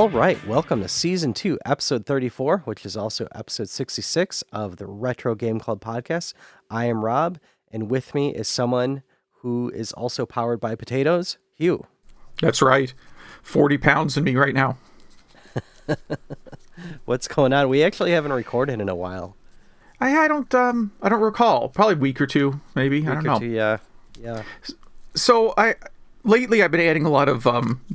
All right, welcome to Season 2, Episode 34, which is also Episode 66 of the Retro Game Club podcast. I am Rob, and with me is someone who is also powered by potatoes, Hugh. That's right. 40 pounds in me right now. What's going on? We actually haven't recorded in a while. I don't recall. Probably a week or two, maybe. I don't know. Yeah. So lately I've been adding a lot of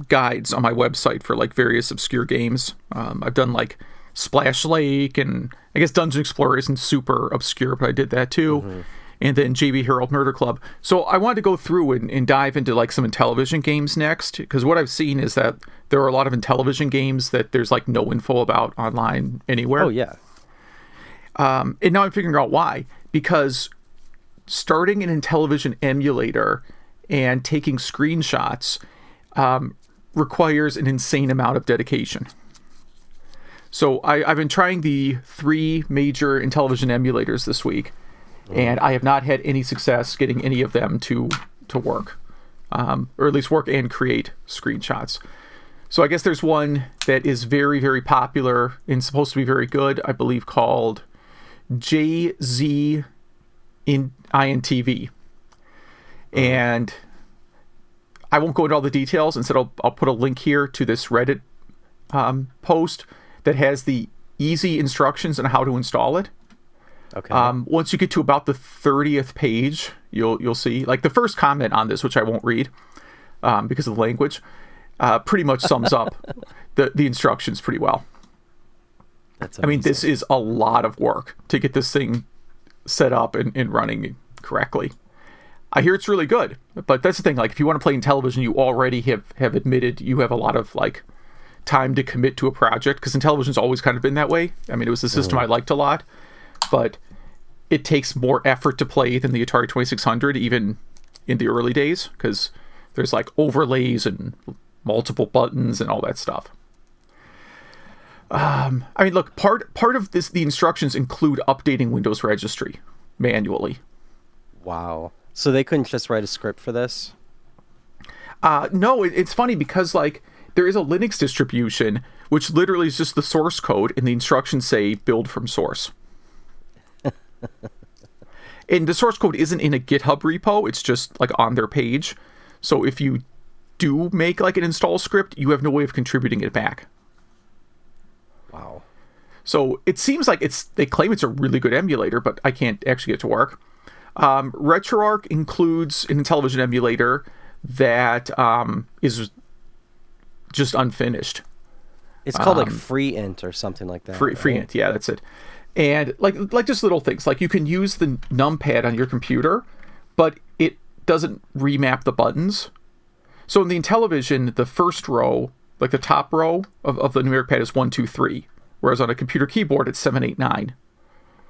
guides on my website for like various obscure games. I've done like Splash Lake, and I guess Dungeon Explorer isn't super obscure, but I did that too. Mm-hmm. And then JB Herald Murder Club. So I wanted to go through and dive into like some Intellivision games next, because what I've seen is that there are a lot of Intellivision games that there's like no info about online anywhere. Oh yeah. And now I'm figuring out why. Because starting an Intellivision emulator and taking screenshots requires an insane amount of dedication. So I've been trying the 3 major Intellivision emulators this week, and I have not had any success getting any of them to work, or at least work and create screenshots. So I guess there's one that is very, very popular and supposed to be very good, I believe, called JZ INTV. And I won't go into all the details. Instead, I'll put a link here to this Reddit post that has the easy instructions on how to install it. Okay. Once you get to about the 30th page, you'll see, like, the first comment on this, which I won't read because of the language, pretty much sums up the instructions pretty well. That's amazing. I mean, this is a lot of work to get this thing set up and running correctly. I hear it's really good, but that's the thing. Like, if you want to play Intellivision, you already have admitted you have a lot of like time to commit to a project, because Intellivision's always kind of been that way. I mean, it was a system I liked a lot, but it takes more effort to play than the Atari 2600, even in the early days, because there's like overlays and multiple buttons and all that stuff. I mean, look, part of this, the instructions include updating Windows Registry manually. Wow. So they couldn't just write a script for this? No, it's funny because like there is a Linux distribution which literally is just the source code, and the instructions say build from source. And the source code isn't in a GitHub repo, it's just like on their page. So if you do make like an install script, you have no way of contributing it back. Wow. So it seems like they claim it's a really good emulator, but I can't actually get it to work. RetroArch includes an Intellivision emulator that is just unfinished. It's called like FreeInt or something like that. FreeInt, yeah, that's it. And like just little things, like you can use the numpad on your computer, but it doesn't remap the buttons. So in the Intellivision, the first row, like the top row of the numeric pad is 1, 2, 3, whereas on a computer keyboard it's 7, 8, 9.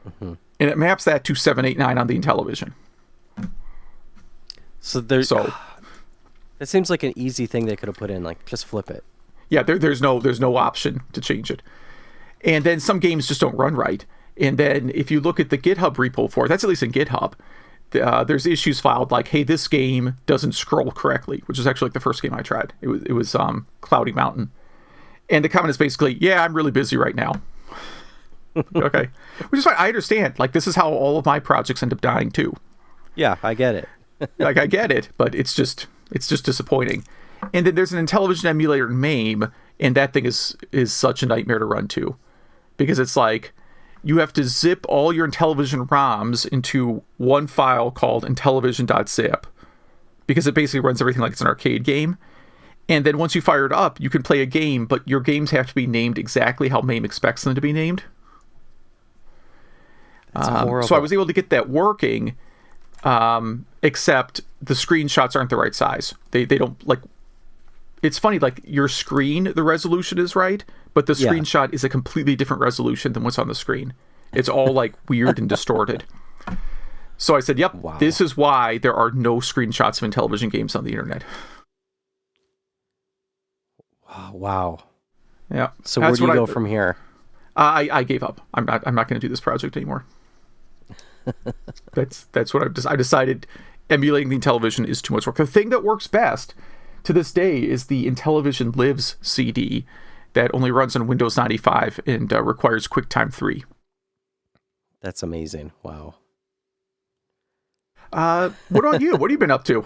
Mm-hmm. And it maps that to 7, 8, 9 on the Intellivision. So it seems like an easy thing they could have put in, like just flip it. Yeah, there's no option to change it. And then some games just don't run right. And then if you look at the GitHub repo for it, that's at least in GitHub, there's issues filed like, hey, this game doesn't scroll correctly, which is actually like the first game I tried. It was Cloudy Mountain. And the comment is basically, yeah, I'm really busy right now. Okay. Which is fine. I understand. Like, this is how all of my projects end up dying too. Yeah, I get it. Like, I get it, but it's just disappointing. And then there's an Intellivision emulator in MAME, and that thing is such a nightmare to run too. Because it's like, you have to zip all your Intellivision ROMs into one file called intellivision.zip, because it basically runs everything like it's an arcade game. And then once you fire it up, you can play a game, but your games have to be named exactly how MAME expects them to be named. That's horrible. So I was able to get that working, except the screenshots aren't the right size. They don't, like, it's funny, like, your screen, the resolution is right, but the screenshot is a completely different resolution than what's on the screen. It's all, like, weird and distorted. So I said, yep, This is why there are no screenshots of Intellivision games on the internet. Wow. Yeah. So where do you go from here? I gave up. I'm not going to do this project anymore. That's what I decided. Emulating the Intellivision is too much work. The thing that works best to this day is the Intellivision Lives CD, that only runs on Windows 95 and requires QuickTime 3. That's amazing. Wow. What about you? What have you been up to?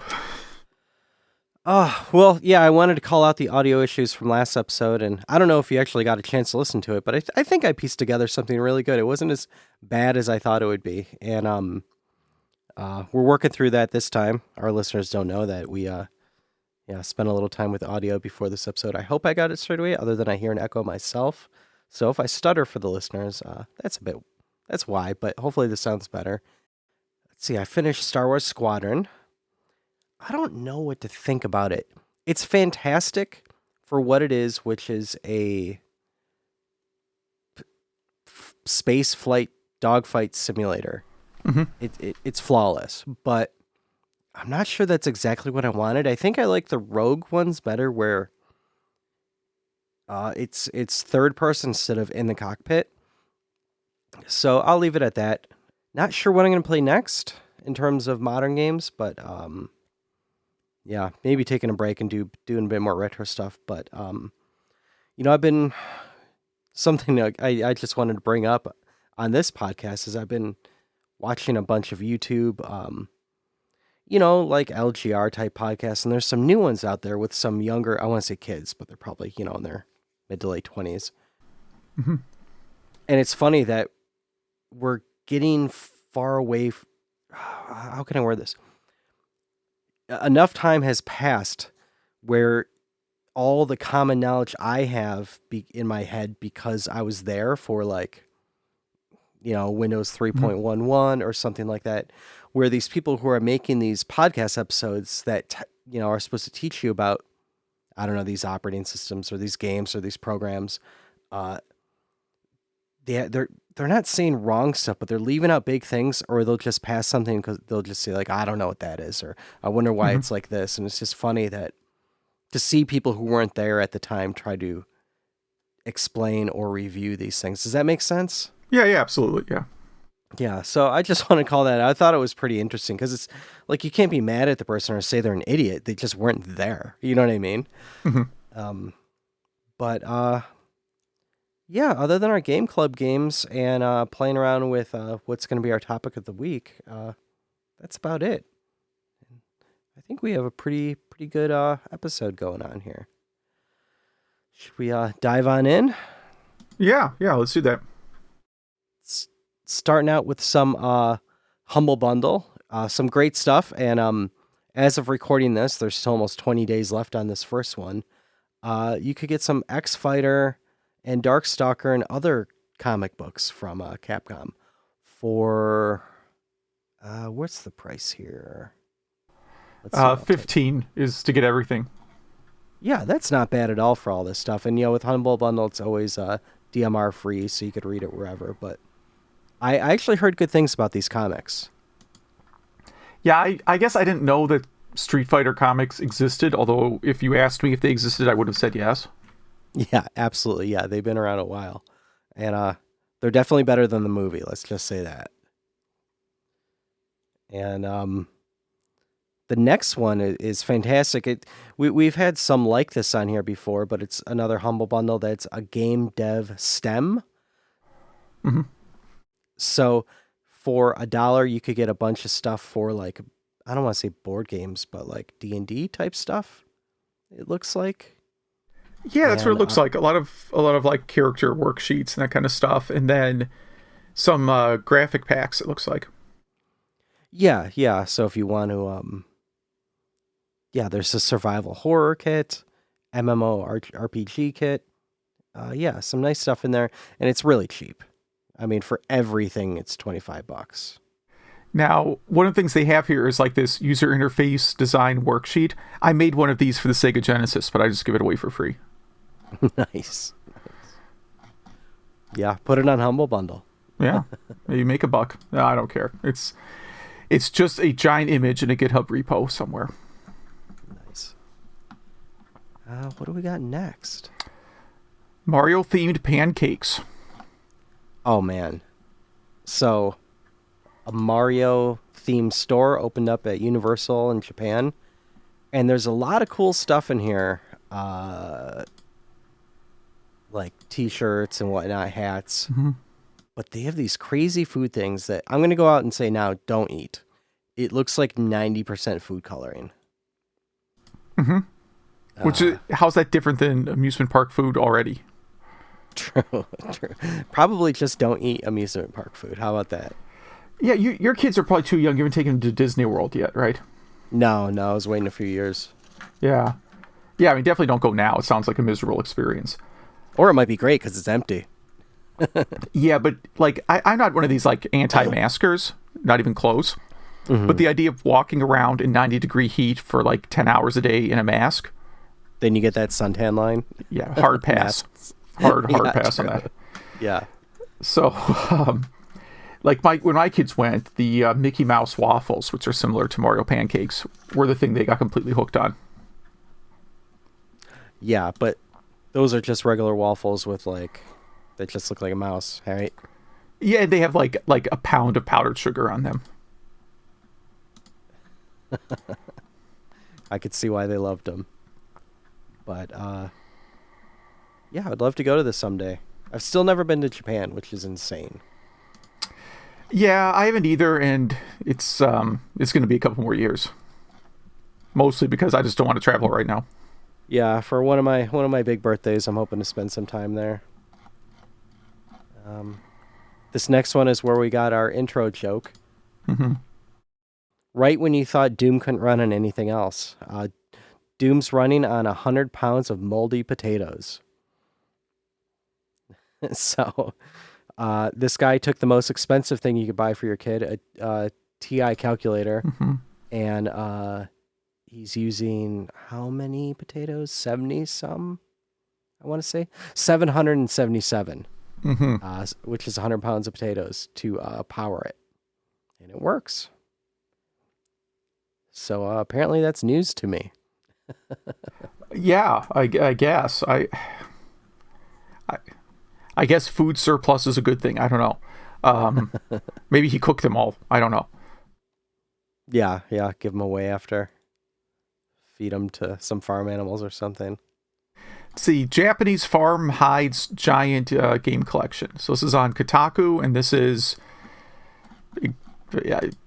Well, yeah, I wanted to call out the audio issues from last episode, and I don't know if you actually got a chance to listen to it, but I think I pieced together something really good. It wasn't as bad as I thought it would be, and we're working through that this time. Our listeners don't know that we spent a little time with audio before this episode. I hope I got it straight away, other than I hear an echo myself. So if I stutter for the listeners, that's why, but hopefully this sounds better. Let's see, I finished Star Wars Squadron. I don't know what to think about it. It's fantastic for what it is, which is a space flight dogfight simulator. Mm-hmm. It's flawless, but I'm not sure that's exactly what I wanted. I think I like the Rogue ones better, where it's third person instead of in the cockpit. So I'll leave it at that. Not sure what I'm going to play next in terms of modern games, but yeah, maybe taking a break and doing a bit more retro stuff. But I've been something that I just wanted to bring up on this podcast is I've been watching a bunch of YouTube, like LGR type podcasts, and there's some new ones out there with some younger, I want to say kids, but they're probably, in their mid to late 20s. Mm-hmm. And it's funny that we're getting far away. How can I word this? Enough time has passed where all the common knowledge I have in my head, because I was there for Windows 3.11 or something like that, where these people who are making these podcast episodes that, are supposed to teach you about, I don't know, these operating systems or these games or these programs, they're not saying wrong stuff, but they're leaving out big things, or they'll just pass something because they'll just say I don't know what that is, or I wonder why it's like this. And it's just funny that to see people who weren't there at the time try to explain or review these things. Does that make sense? Yeah, absolutely. Yeah. Yeah. So I just want to call that out. I thought it was pretty interesting because it's you can't be mad at the person or say they're an idiot. They just weren't there. You know what I mean? Mm-hmm. But yeah, other than our game club games and playing around with what's going to be our topic of the week, that's about it. I think we have a pretty good episode going on here. Should we dive on in? Yeah, let's do that. Starting out with some Humble Bundle, some great stuff. And as of recording this, there's still almost 20 days left on this first one. You could get some X-Fighter and Darkstalker and other comic books from Capcom for what's the price here? 15 is to get everything. Yeah, that's not bad at all for all this stuff. And with Humble Bundle, it's always DMR free, so you could read it wherever. But I actually heard good things about these comics. Yeah, I guess I didn't know that Street Fighter comics existed, although if you asked me if they existed, I would have said yes. Yeah, absolutely. Yeah, they've been around a while. And they're definitely better than the movie, let's just say that. And the next one is fantastic. We've had some like this on here before, but it's another Humble Bundle that's a game dev STEM. Mm-hmm. So for $1, you could get a bunch of stuff for I don't want to say board games, but D&D type stuff. It looks like. Yeah, that's what it looks like. A lot of character worksheets and that kind of stuff, and then some graphic packs. It looks like. Yeah. So if you want to, there's a survival horror kit, MMO RPG kit. Some nice stuff in there, and it's really cheap. I mean, for everything, it's $25. Now, one of the things they have here is this user interface design worksheet. I made one of these for the Sega Genesis, but I just give it away for free. Nice. Yeah, put it on Humble Bundle. Yeah, you make a buck. No, I don't care. It's just a giant image in a GitHub repo somewhere. Nice. What do we got next? Mario-themed pancakes. Oh, man. So, a Mario-themed store opened up at Universal in Japan, and there's a lot of cool stuff in here. like t-shirts and whatnot, hats. Mm-hmm. But they have these crazy food things that I'm going to go out and say now, don't eat. It looks like 90% food coloring. Mm-hmm. Which is, how's that different than amusement park food already? True. Probably just don't eat amusement park food. How about that? Yeah, your kids are probably too young. You haven't taken them to Disney World yet, right? No, I was waiting a few years. Yeah. Yeah, I mean, definitely don't go now. It sounds like a miserable experience. Or it might be great because it's empty. Yeah, but like I'm not one of these like anti-maskers, not even close. Mm-hmm. But the idea of walking around in 90-degree heat for like 10 hours a day in a mask. Then you get that suntan line. Yeah, hard pass. hard pass on that. Yeah. So, like when my kids went, the Mickey Mouse waffles, which are similar to Mario pancakes, were the thing they got completely hooked on. Yeah, but those are just regular waffles with like, they just look like a mouse, right? Yeah, they have like a pound of powdered sugar on them. I could see why they loved them. But, yeah, I'd love to go to this someday. I've still never been to Japan, which is insane. Yeah, I haven't either, and it's going to be a couple more years. Mostly because I just don't want to travel right now. Yeah, for one of my big birthdays, I'm hoping to spend some time there. This next one is where we got our intro joke. Mm-hmm. Right when you thought Doom couldn't run on anything else. Doom's running on 100 pounds of moldy potatoes. So, this guy took the most expensive thing you could buy for your kid, a TI calculator, Mm-hmm. and he's using how many potatoes? 70 some? I want to say 777, Mm-hmm. which is 100 pounds of potatoes to power it, and it works. So apparently that's news to me. Yeah, I guess. I guess food surplus is a good thing. I don't know. Maybe he cooked them all. I don't know. Yeah, give them away after. Feed them to some farm animals or something. See, Japanese farm hides giant game collection. So this is on Kotaku, and this is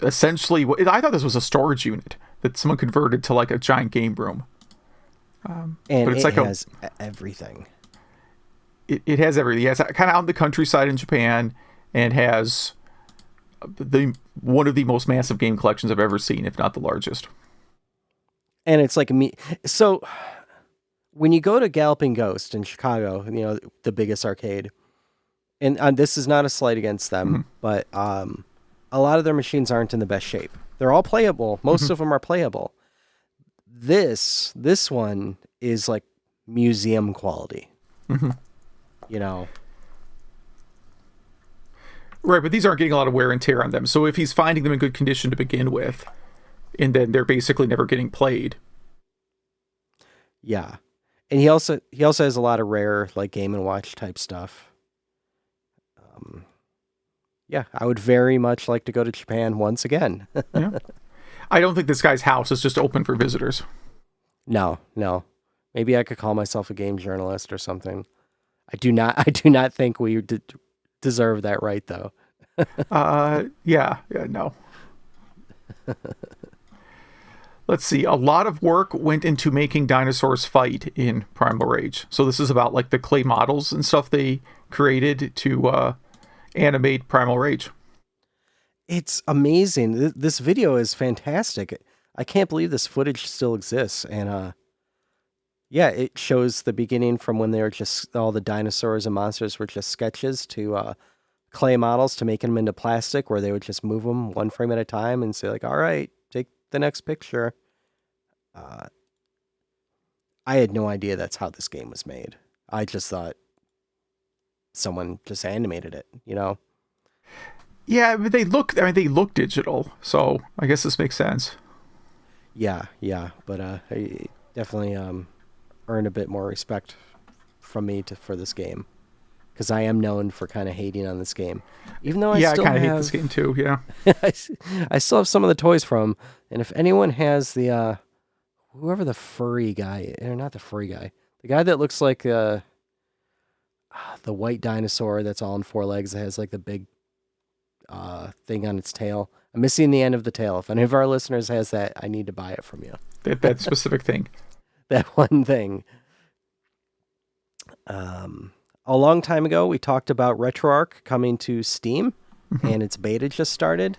essentially. I thought this was a storage unit that someone converted to like a giant game room. And but it's it like has everything. It has everything. It's kind of out in the countryside in Japan, and has one of the most massive game collections I've ever seen, if not the largest. And it's like me. So when you go to Galloping Ghost in Chicago, the biggest arcade, and this is not a slight against them, Mm-hmm. but a lot of their machines aren't in the best shape. They're all playable. Most Mm-hmm. of them are playable. This one is like museum quality. Mm-hmm. Right, but these aren't getting a lot of wear and tear on them. So if he's finding them in good condition to begin with, and then they're basically never getting played. Yeah. And he also has a lot of rare like Game and Watch type stuff. Yeah, I would very much like to go to Japan once again. Yeah. I don't think this guy's house is just open for visitors. No. Maybe I could call myself a game journalist or something. I do not think we deserve that right though. Yeah, no. Let's see. A lot of work went into making dinosaurs fight in Primal Rage. So this is about like the clay models and stuff they created to animate Primal Rage. It's amazing. This video is fantastic. I can't believe this footage still exists. And yeah, it shows the beginning from when they were just all the dinosaurs and monsters were just sketches to clay models to making them into plastic, where they would just move them one frame at a time and say like, all right, take the next picture. I had no idea that's how this game was made. I just thought someone just animated it, Yeah, but they look digital, so I guess this makes sense. Yeah, but I definitely earned a bit more respect from me for this game, because I am known for kind of hating on this game, even though I kind of hate this game too. Yeah, I still have some of the toys from, and if anyone has the whoever the furry guy, or not the furry guy, the guy that looks like the white dinosaur that's all on four legs that has like the big thing on its tail. I'm missing the end of the tail. If any of our listeners has that, I need to buy it from you. That specific thing. That one thing. A long time ago, we talked about RetroArch coming to Steam, and its beta just started.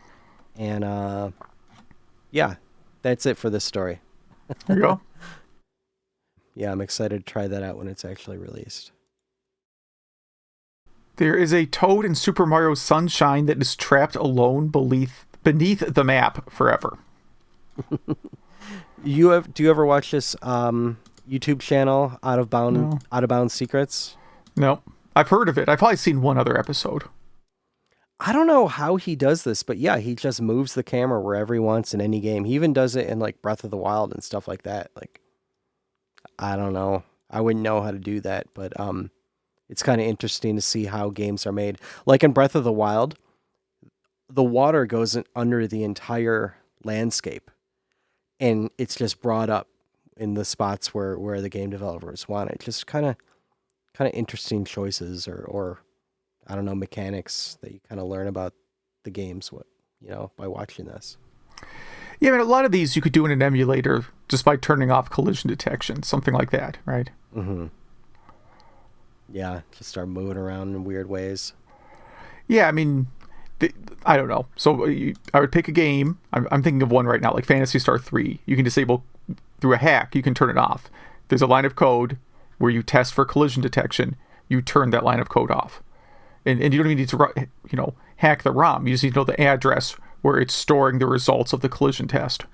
And yeah, that's it for this story. There you go. Yeah, I'm excited to try that out when it's actually released. There is a toad in Super Mario Sunshine that is trapped alone beneath the map forever. Do you ever watch this YouTube channel, Out of Bounds Secrets? No. I've heard of it. I've probably seen one other episode. I don't know how he does this, but yeah, he just moves the camera wherever he wants in any game. He even does it in like Breath of the Wild and stuff like that. Like, I don't know. I wouldn't know how to do that, but it's kind of interesting to see how games are made. Like in Breath of the Wild, the water goes under the entire landscape, and it's just brought up in the spots where the game developers want it. Just kind of interesting choices or I don't know, mechanics that you kind of learn about the games, by watching this. Yeah, I mean, a lot of these you could do in an emulator just by turning off collision detection, something like that, right? Mm-hmm. Yeah, just start moving around in weird ways. Yeah, I mean, I don't know. So I would pick a game. I'm thinking of one right now, like Phantasy Star 3. You can disable through a hack. You can turn it off. There's a line of code where you test for collision detection. You turn that line of code off. And you don't even need to, hack the ROM. You just need to know the address where it's storing the results of the collision test.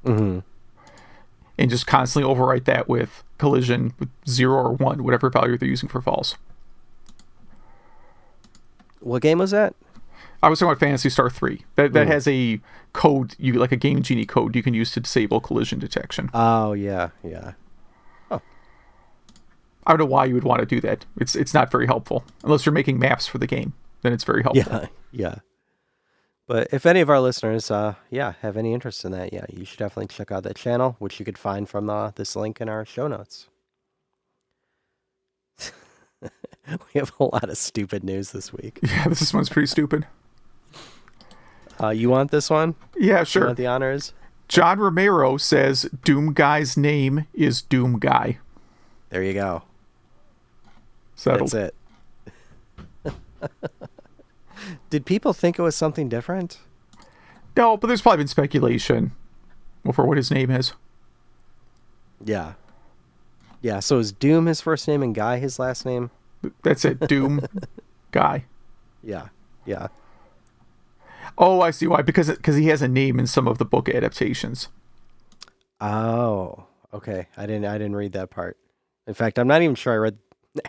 Mm-hmm. And just constantly overwrite that with collision with 0 or 1, whatever value they're using for false. What game was that? I was talking about Phantasy Star 3. That has a code, like a Game Genie code you can use to disable collision detection. Oh, yeah. Oh. I don't know why you would want to do that. It's not very helpful. Unless you're making maps for the game, then it's very helpful. Yeah. But if any of our listeners, have any interest in that, you should definitely check out that channel, which you could find from this link in our show notes. We have a lot of stupid news this week. Yeah, this one's pretty stupid. You want this one? Yeah, sure. You want the honors? John Romero says Doom Guy's name is Doom Guy. There you go. Settled. That's it. Did people think it was something different? No, but there's probably been speculation over what his name is. Yeah. Yeah, so is Doom his first name and Guy his last name? That's it. Doom Guy. Yeah. Oh, I see why. Because he has a name in some of the book adaptations. Oh, okay. I didn't read that part. In fact, I'm not even sure I read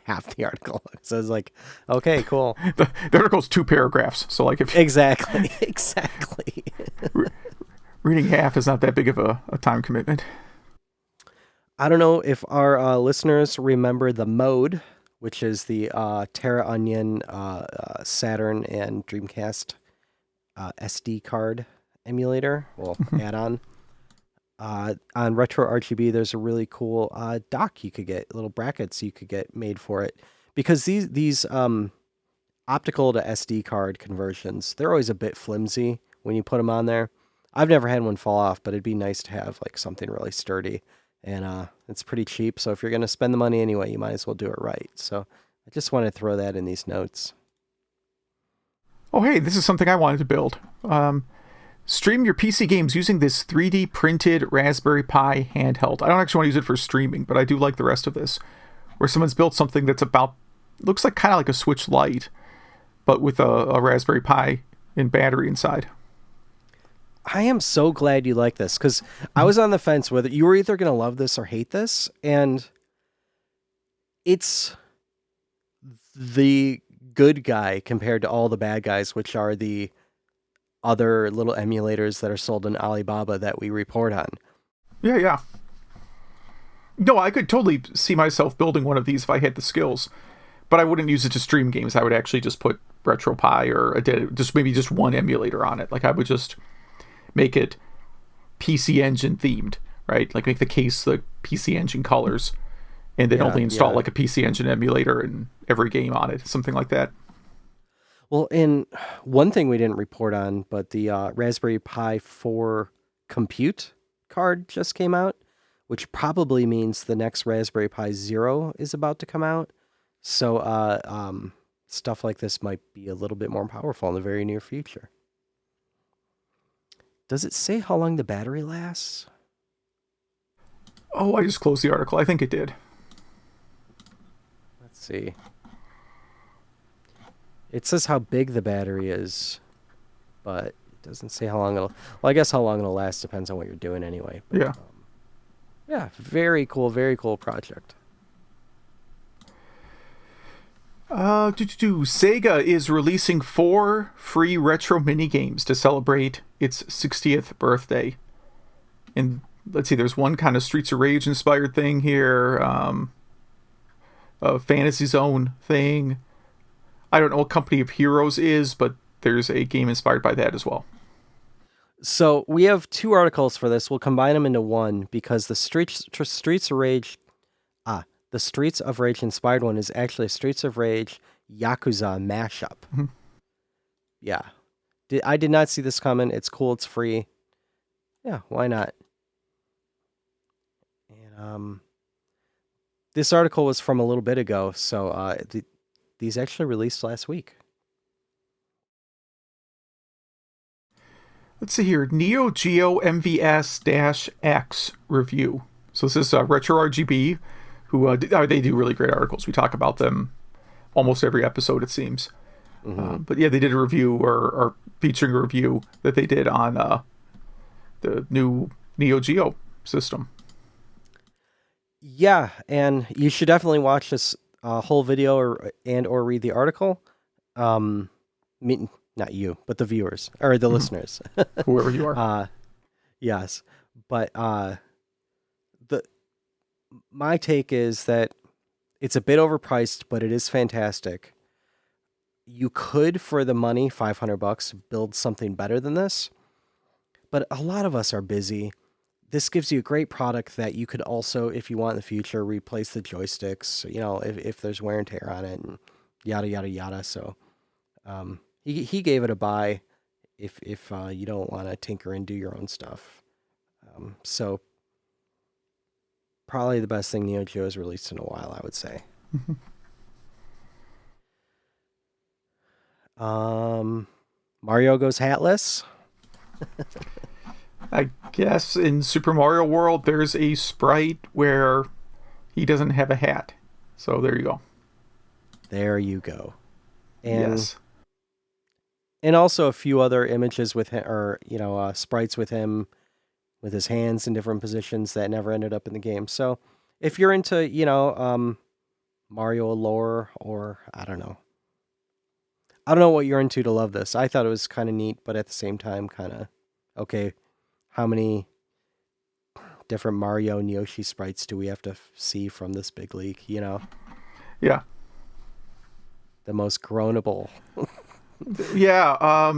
half the article. So I was like, okay, cool. The article's 2 paragraphs, so like if exactly. Reading half is not that big of a time commitment. I don't know if our listeners remember the Mode, which is the Terra Onion Saturn and Dreamcast SD card emulator, add-on. On Retro RGB, there's a really cool dock you could get, little brackets you could get made for it. Because these optical to SD card conversions, they're always a bit flimsy when you put them on there. I've never had one fall off, but it'd be nice to have like something really sturdy. And it's pretty cheap, so if you're going to spend the money anyway, you might as well do it right. So I just want to throw that in these notes. Oh, hey, this is something I wanted to build. Stream your PC games using this 3D printed Raspberry Pi handheld. I don't actually want to use it for streaming, but I do like the rest of this. Where someone's built something that's looks like kind of like a Switch Lite, but with a Raspberry Pi and battery inside. I am so glad you like this, because I was on the fence whether you were either going to love this or hate this, and it's the good guy compared to all the bad guys, which are the other little emulators that are sold in Alibaba that we report on. Yeah. No, I could totally see myself building one of these if I had the skills, but I wouldn't use it to stream games. I would actually just put RetroPie or maybe just one emulator on it. Like I would just make it PC Engine themed, right? Like make the case the PC Engine colors and then Yeah, only install yeah. like a PC Engine emulator in every game on it, something like that. Well, and one thing we didn't report on, but the Raspberry Pi 4 compute card just came out, which probably means the next Raspberry Pi Zero is about to come out. So stuff like this might be a little bit more powerful in the very near future. Does it say how long the battery lasts? Oh, I just closed the article. I think it did. Let's see. It says how big the battery is, but it doesn't say how long it'll... Well, I guess how long it'll last depends on what you're doing anyway. But, Yeah. Yeah, very cool project. Sega is releasing 4 free retro mini games to celebrate its 60th birthday. And let's see, there's one kind of Streets of Rage inspired thing here, a Fantasy Zone thing. I don't know what Company of Heroes is, but there's a game inspired by that as well. So we have 2 articles for this. We'll combine them into one because the Streets of Rage, the Streets of Rage inspired one is actually a Streets of Rage Yakuza mashup. Mm-hmm. Yeah, I did not see this coming. It's cool. It's free. Yeah, why not? And this article was from a little bit ago, so these actually released last week. Let's see here. Neo Geo MVS-X review. So this is Retro RGB, who they do really great articles. We talk about them almost every episode, it seems. Mm-hmm. But yeah, they did a review or featuring a review that they did on the new Neo Geo system. Yeah, and you should definitely watch this whole video or read the article. Not you, but the viewers or the listeners, whoever you are. Yes, but my take is that it's a bit overpriced, but it is fantastic. You could, for the money, $500, build something better than this, but a lot of us are busy. This gives you a great product that you could also, if you want in the future, replace the joysticks, if there's wear and tear on it and yada, yada, yada. So he gave it a buy if you don't want to tinker and do your own stuff. So probably the best thing Neo Geo has released in a while, I would say. Mario goes hatless. I guess in Super Mario World, there's a sprite where he doesn't have a hat. So there you go. There you go. And, yes. And also a few other images with him, or, sprites with him, with his hands in different positions that never ended up in the game. So if you're into, Mario lore, or I don't know what you're into to love this. I thought it was kind of neat, but at the same time, kind of, okay, how many different Mario and Yoshi sprites do we have to see from this big league, Yeah. The most groanable. Yeah,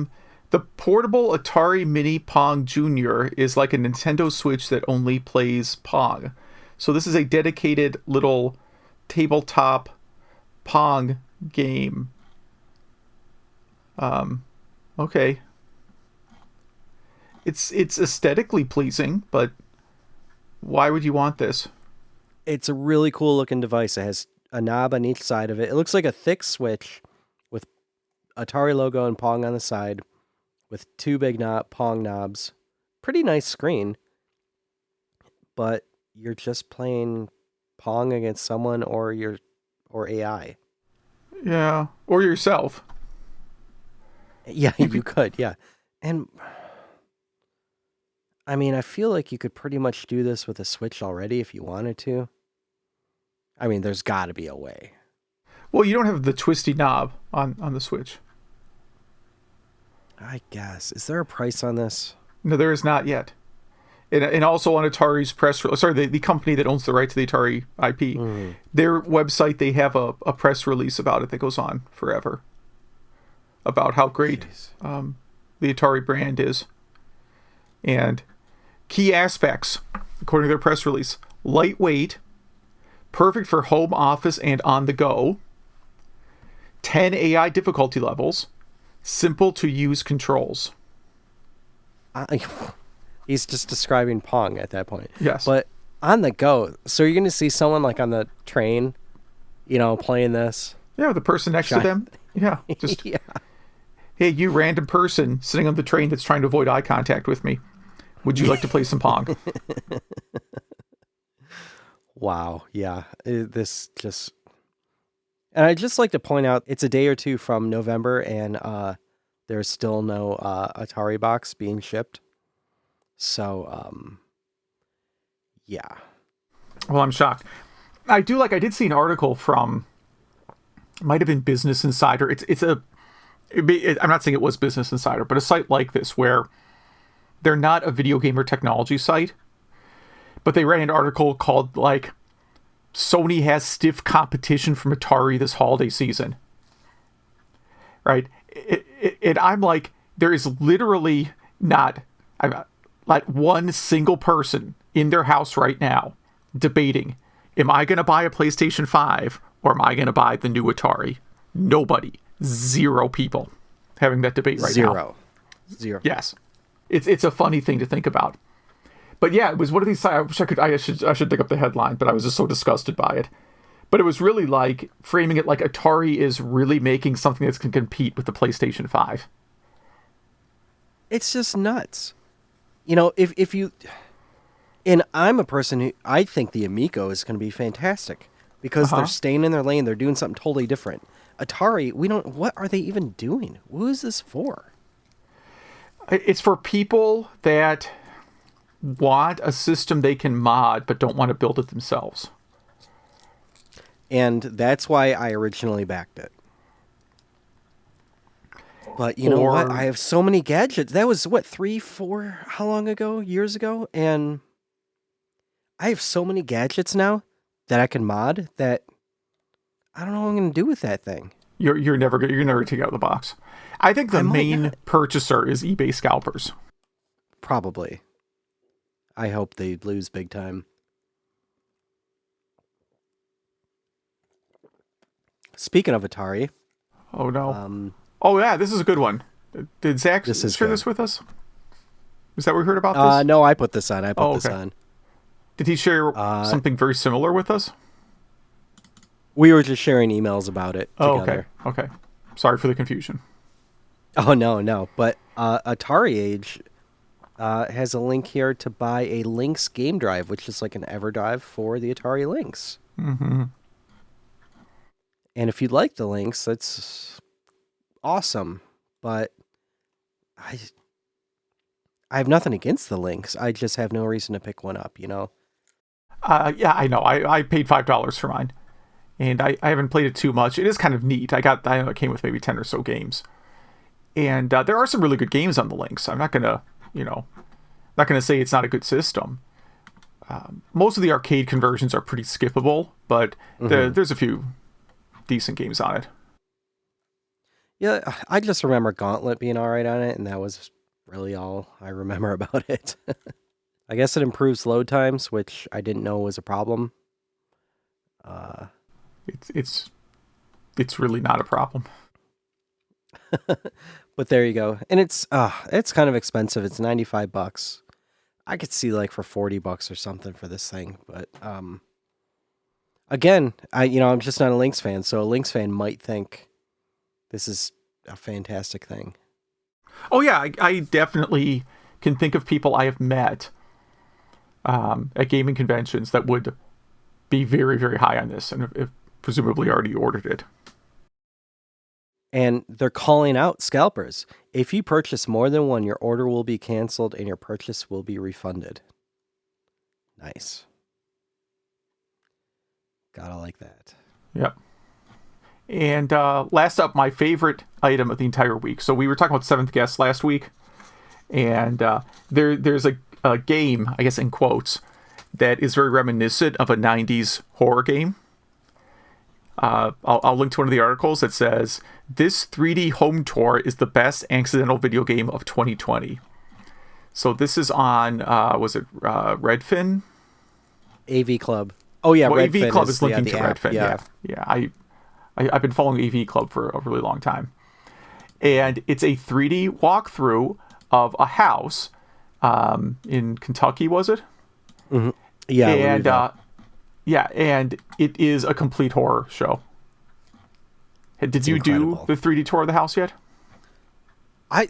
the portable Atari Mini Pong Jr. is like a Nintendo Switch that only plays Pong. So this is a dedicated little tabletop Pong game. Okay. It's aesthetically pleasing, but why would you want this? It's a really cool looking device. It has a knob on each side of it. It looks like a thick Switch with Atari logo and Pong on the side with 2 big Pong knobs. Pretty nice screen. But you're just playing Pong against someone or AI. Yeah, or yourself. Yeah, you could, yeah. And I mean, I feel like you could pretty much do this with a Switch already if you wanted to. I mean, there's got to be a way. Well, you don't have the twisty knob on the Switch. I guess. Is there a price on this? No, there is not yet. And also on Atari's press release, sorry, the company that owns the right to the Atari IP, their website, they have a press release about it that goes on forever. About how great the Atari brand is. And key aspects, according to their press release: lightweight, perfect for home office and on the go, 10 AI difficulty levels, simple to use controls. He's just describing Pong at that point. Yes. But on the go, so you're going to see someone like on the train, playing this. Yeah, with the person next to them. Yeah, just Yeah. Hey, you random person sitting on the train that's trying to avoid eye contact with me. Would you like to play some Pong? Wow. Yeah. And I'd just like to point out it's a day or two from November, and there's still no Atari box being shipped. So, yeah. Well, I'm shocked. I did see an article from, might have been Business Insider. I'm not saying it was Business Insider, but a site like this where they're not a video game or technology site, but they ran an article called like, Sony has stiff competition from Atari this holiday season. Right? And I'm like, there is literally not like one single person in their house right now debating, am I going to buy a PlayStation 5 or am I going to buy the new Atari? Nobody. 0 people having that debate right now. Zero. Yes. It's a funny thing to think about. But yeah, it was one of these. I wish I should dig up the headline, but I was just so disgusted by it. But it was really like framing it like Atari is really making something that's going to compete with the PlayStation 5. It's just nuts. If you, and I'm a person who, I think the Amico is going to be fantastic because they're staying in their lane. They're doing something totally different. Atari, what are they even doing? Who is this for? It's for people that want a system they can mod but don't want to build it themselves. And that's why I originally backed it. But you know what? I have so many gadgets. That was, 3, 4, how long ago? Years ago? And I have so many gadgets now that I can mod that I don't know what I'm going to do with that thing. You're never going to take it out of the box. I think the main purchaser is eBay scalpers. Probably. I hope they lose big time. Speaking of Atari. Oh, no. Oh, yeah, this is a good one. Did Zach share this with us? Is that what we heard about this? No, I put this on. This on. Did he share something very similar with us? We were just sharing emails about it together. Oh, okay. Sorry for the confusion. Oh, no. But Atari Age has a link here to buy a Lynx game drive, which is like an EverDrive for the Atari Lynx. Mm-hmm. And if you'd like the Lynx, that's awesome. But I have nothing against the Lynx. I just have no reason to pick one up, Yeah, I know. I paid $5 for mine. And I haven't played it too much. It is kind of neat. I know it came with maybe 10 or so games. And there are some really good games on the Lynx. I'm not going to say it's not a good system. Most of the arcade conversions are pretty skippable, but there's a few decent games on it. Yeah, I just remember Gauntlet being all right on it, and that was really all I remember about it. I guess it improves load times, which I didn't know was a problem. It's really not a problem. But there you go. And it's kind of expensive. It's $95. I could see like for $40 or something for this thing, but again, I'm just not a Lynx fan, so a Lynx fan might think this is a fantastic thing. Oh yeah, I definitely can think of people I have met at gaming conventions that would be very, very high on this, and if presumably already ordered it. And they're calling out scalpers. If you purchase more than one, your order will be canceled and your purchase will be refunded. Nice. Gotta like that. Yep. And last up, my favorite item of the entire week. So we were talking about Seventh Guest last week, and there's a game, I guess in quotes, that is very reminiscent of a 90s horror game. I'll link to one of the articles that says, this 3D home tour is the best accidental video game of 2020. So this is on, was it Redfin? AV Club. Oh yeah, Well, AV Redfin Club is is linking the to app, Redfin. yeah. Yeah. I've been following AV Club for a really long time, and it's a 3D walkthrough of a house in Kentucky, was it? Mm-hmm. Yeah, And Louisville. yeah, and it is a complete horror show. Did It's you do incredible. the 3D tour of the house yet?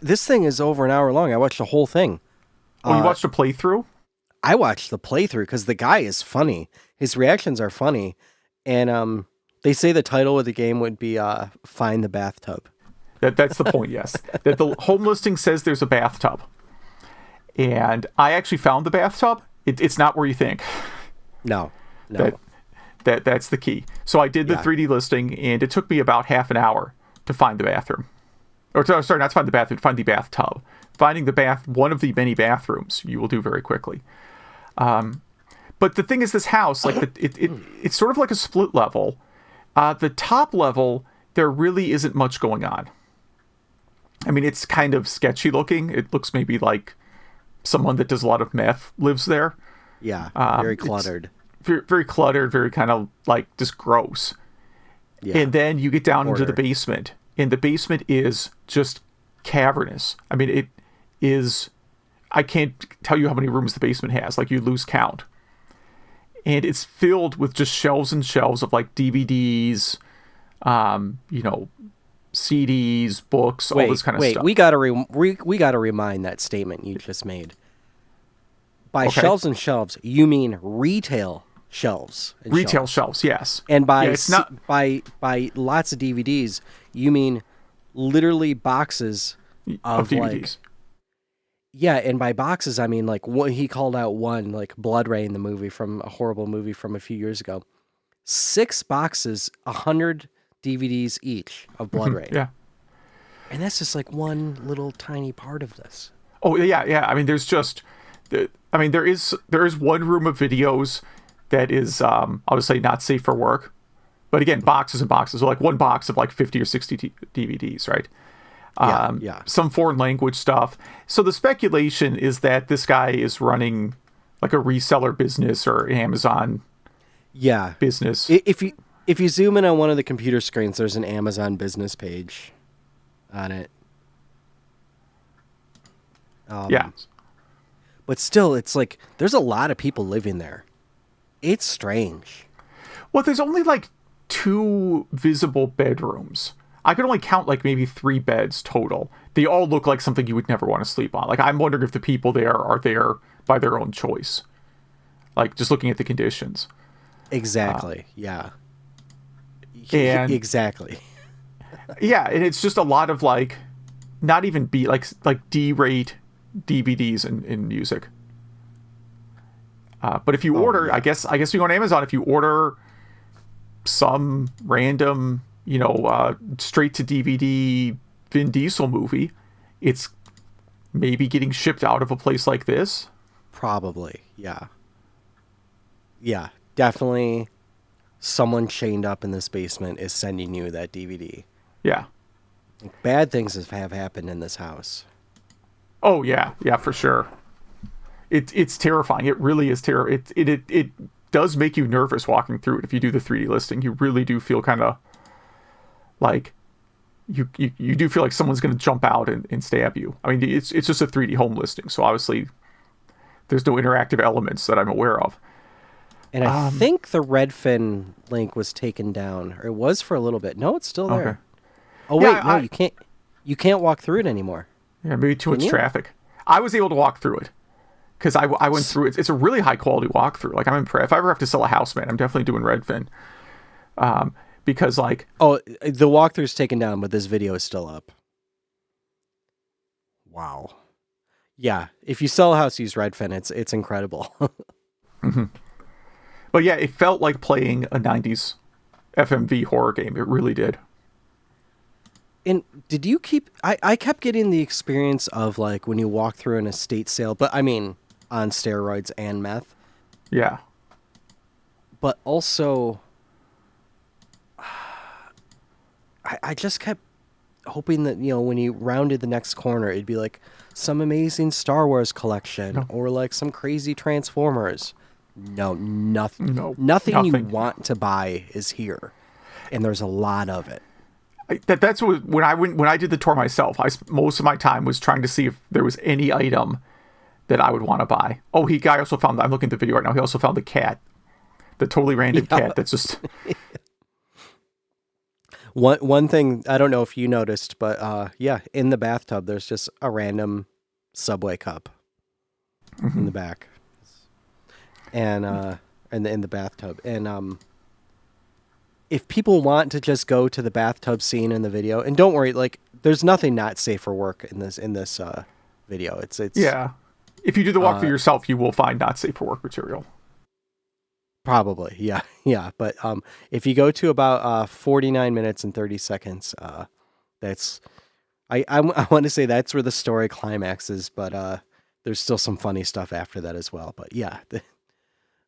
This thing is over an hour long. I watched the whole thing. Oh, you watched a playthrough? I watched the playthrough because the guy is funny. His reactions are funny, and they say the title of the game would be "Find the Bathtub." That's the point. Yes, that the home listing says there's a bathtub, and I actually found the bathtub. It's not where you think. No, no. That's the key. So I did the Yeah. 3D listing, and it took me about half an hour to find the bathroom. Or sorry, not to find the bathroom, to find the bathtub. Finding one of the many bathrooms, you will do very quickly. But the thing is, this house, like it's sort of like a split level. The top level, there really isn't much going on. I mean, it's kind of sketchy looking. It looks maybe like someone that does a lot of meth lives there. Yeah, very cluttered. Very, very cluttered, very kind of like just gross. Yeah. And then you get down into the Order. basement, and the basement is just cavernous. I mean, it is. I can't tell you how many rooms the basement has. Like, you lose count. And it's filled with just shelves and shelves of like DVDs, CDs, books, all this kind of stuff. we gotta we gotta remind that statement you just made. By Okay. shelves and shelves, you mean retail shelves. And Retail shelves. shelves, yes. And by Yeah, it's not by lots of DVDs, you mean literally boxes of of like DVDs. yeah, and by boxes I mean like what he called out one like Blood Rain, the movie from a horrible movie from a few years ago. 6 boxes, 100 DVDs each of Blood Rain. Yeah. And that's just like one little tiny part of this. Oh yeah, yeah. I mean, there is one room of videos that is, I'll just say, not safe for work. But again, boxes and boxes. So like one box of like 50 or 60 DVDs, right? Yeah. Some foreign language stuff. So the speculation is that this guy is running like a reseller business or Amazon Yeah. business. If you zoom in on one of the computer screens, there's an Amazon business page on it. Yeah. But still, it's like there's a lot of people living there. It's strange. Well, there's only like 2 visible bedrooms. I could only count like maybe 3 beds total. They all look like something you would never want to sleep on. Like, I'm wondering if the people there are there by their own choice. Like, just looking at the conditions. Exactly. Yeah. And exactly. yeah, and it's just a lot of like, not even B, like D-rate DVDs and music. But if you order, yeah. I guess you go on Amazon. If you order some random, straight to DVD Vin Diesel movie, it's maybe getting shipped out of a place like this. Probably. Yeah. Yeah. Definitely someone chained up in this basement is sending you that DVD. Yeah. Bad things have happened in this house. Oh yeah, yeah, for sure. It's terrifying. It really is terrifying. It does make you nervous walking through it. If you do the 3D listing, you really do feel kind of like you do feel like someone's going to jump out and stab you. I mean, it's just a 3D home listing, so obviously there's no interactive elements that I'm aware of. And I think the Redfin link was taken down, or it was for a little bit. No, it's still there. Okay. Oh Yeah, wait, no, you can't walk through it anymore. Yeah, maybe too much you? traffic. I was able to walk through it because I went through it. It's a really high quality walkthrough. Like, I'm impressed. If I ever have to sell a house, man, I'm definitely doing Redfin. Because like, Oh, the walkthrough's taken down, but this video is still up. Wow. Yeah, if you sell a house, use Redfin. It's incredible. but yeah, it felt like playing a 90s FMV horror game. It really did. And did you keep... I kept getting the experience of, like, when you walk through an estate sale, but, I mean, on steroids and meth. Yeah. But also... I just kept hoping that, when you rounded the next corner, it'd be, like, some amazing Star Wars collection, or, like, some crazy Transformers. No, nothing. No, Nothing you nothing. want to buy is here, and there's a lot of it. That's what, when I did the tour myself, most of my time was trying to see if there was any item that I would want to buy. Oh, guy also found, I'm looking at the video right now, he also found the cat. The totally random cat that's just... One thing, I don't know if you noticed, but yeah, in the bathtub, there's just a random Subway cup in the back. And in the bathtub. And if people want to just go to the bathtub scene in the video, and don't worry, like, there's nothing not safe for work in this video. It's Yeah. If you do the walkthrough yourself, you will find not safe for work material. Probably, yeah. But if you go to about 49 minutes and 30 seconds, that's I want to say that's where the story climaxes, but there's still some funny stuff after that as well. But yeah,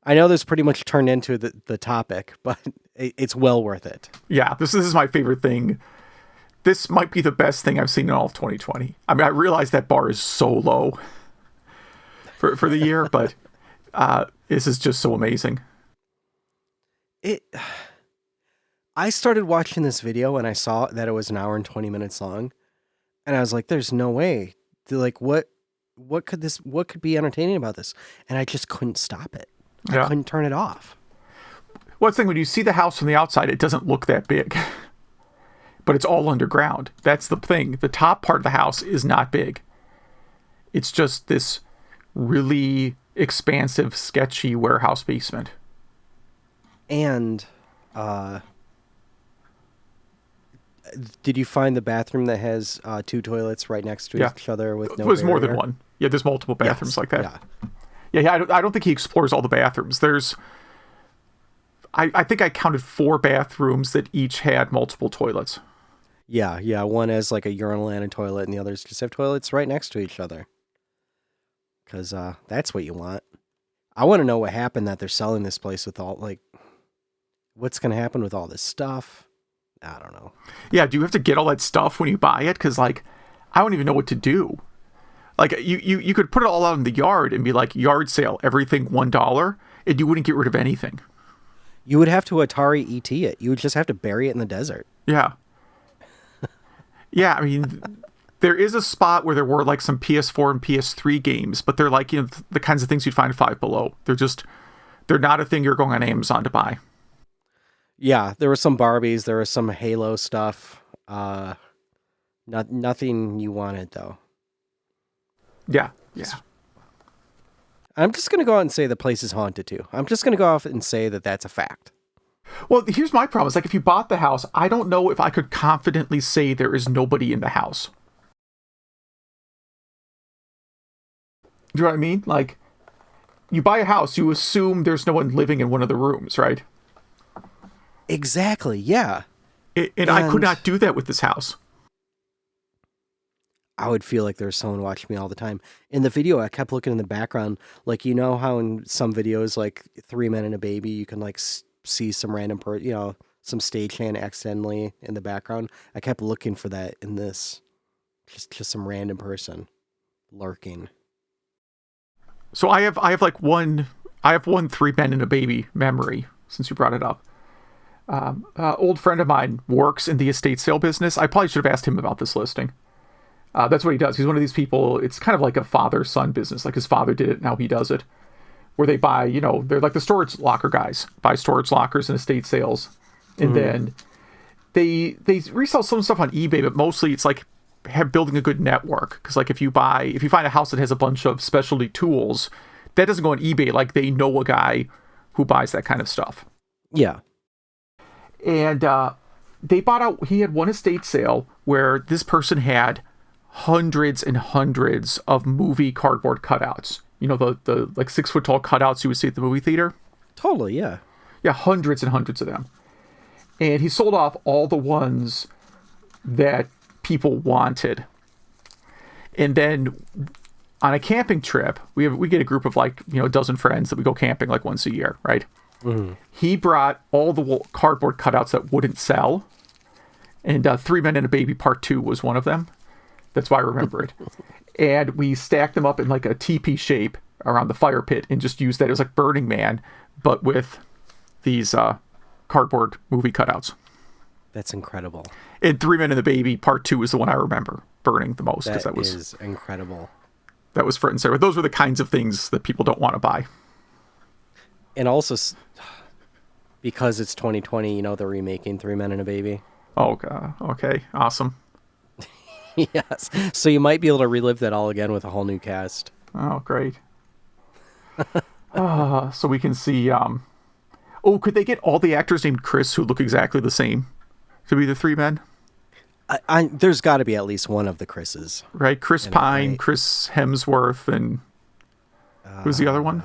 I know this pretty much turned into the topic, but it's well worth it. Yeah, this is my favorite thing. This might be the best thing I've seen in all of 2020. I mean, I realize that bar is so low for the year, but this is just so amazing. I started watching this video and I saw that it was an hour and 20 minutes long, and I was like, "There's no way." Like, what could be entertaining about this? And I just couldn't stop it. I couldn't turn it off. One thing, when you see the house from the outside, it doesn't look that big, but it's all underground. That's the thing. The top part of the house is not big. It's just this really expansive, sketchy warehouse basement. And did you find the bathroom that has two toilets right next to each other with no There's more than barrier? one. Yeah, there's multiple bathrooms like that. Yeah. Yeah, I don't think he explores all the bathrooms. I think I counted 4 bathrooms that each had multiple toilets. Yeah. One has like a urinal and a toilet, and the others just have toilets right next to each other. Because that's what you want. I want to know what happened that they're selling this place with all, like, what's going to happen with all this stuff? I don't know. Yeah, do you have to get all that stuff when you buy it? Because, like, I don't even know what to do. Like, you could put it all out in the yard and be like, yard sale, everything $1, and you wouldn't get rid of anything. You would have to Atari ET it. You would just have to bury it in the desert. Yeah. Yeah, I mean, there is a spot where there were, like, some PS4 and PS3 games, but they're, like, the kinds of things you'd find Five Below. They're not a thing you're going on Amazon to buy. Yeah, there were some Barbies. There was some Halo stuff. Nothing you wanted, though. Yeah. I'm just going to go out and say the place is haunted, too. I'm just going to go off and say that that's a fact. Well, here's my problem. It's like, if you bought the house, I don't know if I could confidently say there is nobody in the house. Do you know what I mean? Like, you buy a house, you assume there's no one living in one of the rooms, right? Exactly, yeah. And I could not do that with this house. I would feel like there's someone watching me all the time. In the video, I kept looking in the background. Like, you know how in some videos, like 3 Men and a Baby, you can like see some random some stagehand accidentally in the background. I kept looking for that in this. Just some random person lurking. So I have one 3 Men and a Baby memory, since you brought it up. Old friend of mine works in the estate sale business. I probably should have asked him about this listing. That's what he does. He's one of these people. It's kind of like a father-son business. Like, his father did it, now he does it. Where they buy, they're like the storage locker guys. Buy storage lockers and estate sales. And then they resell some stuff on eBay, but mostly it's like building a good network. Because, like, if you find a house that has a bunch of specialty tools, that doesn't go on eBay. Like, they know a guy who buys that kind of stuff. Yeah. And they bought out, he had one estate sale where this person had hundreds and hundreds of movie cardboard cutouts. The like 6 foot tall cutouts you would see at the movie theater. Totally, yeah. Yeah, hundreds and hundreds of them. And he sold off all the ones that people wanted. And then on a camping trip, we get a group of like, a dozen friends that we go camping like once a year, right? Mm-hmm. He brought all the cardboard cutouts that wouldn't sell. And 3 Men and a Baby Part 2 was one of them. That's why I remember it. And we stacked them up in like a teepee shape around the fire pit and just use that as like Burning Man, but with these cardboard movie cutouts. That's incredible. And Three Men and the Baby Part 2 is the one I remember burning the most, because that is incredible. That was front and center. Those were the kinds of things that people don't want to buy. And also, because it's 2020, they're remaking Three Men and a Baby. Oh, God. Okay. Awesome. Yes. So you might be able to relive that all again with a whole new cast. Oh, great. So we can see... could they get all the actors named Chris who look exactly the same to be the three men? There's got to be at least one of the Chris's. Right? Chris Pine, right? Chris Hemsworth, and... who's the other one?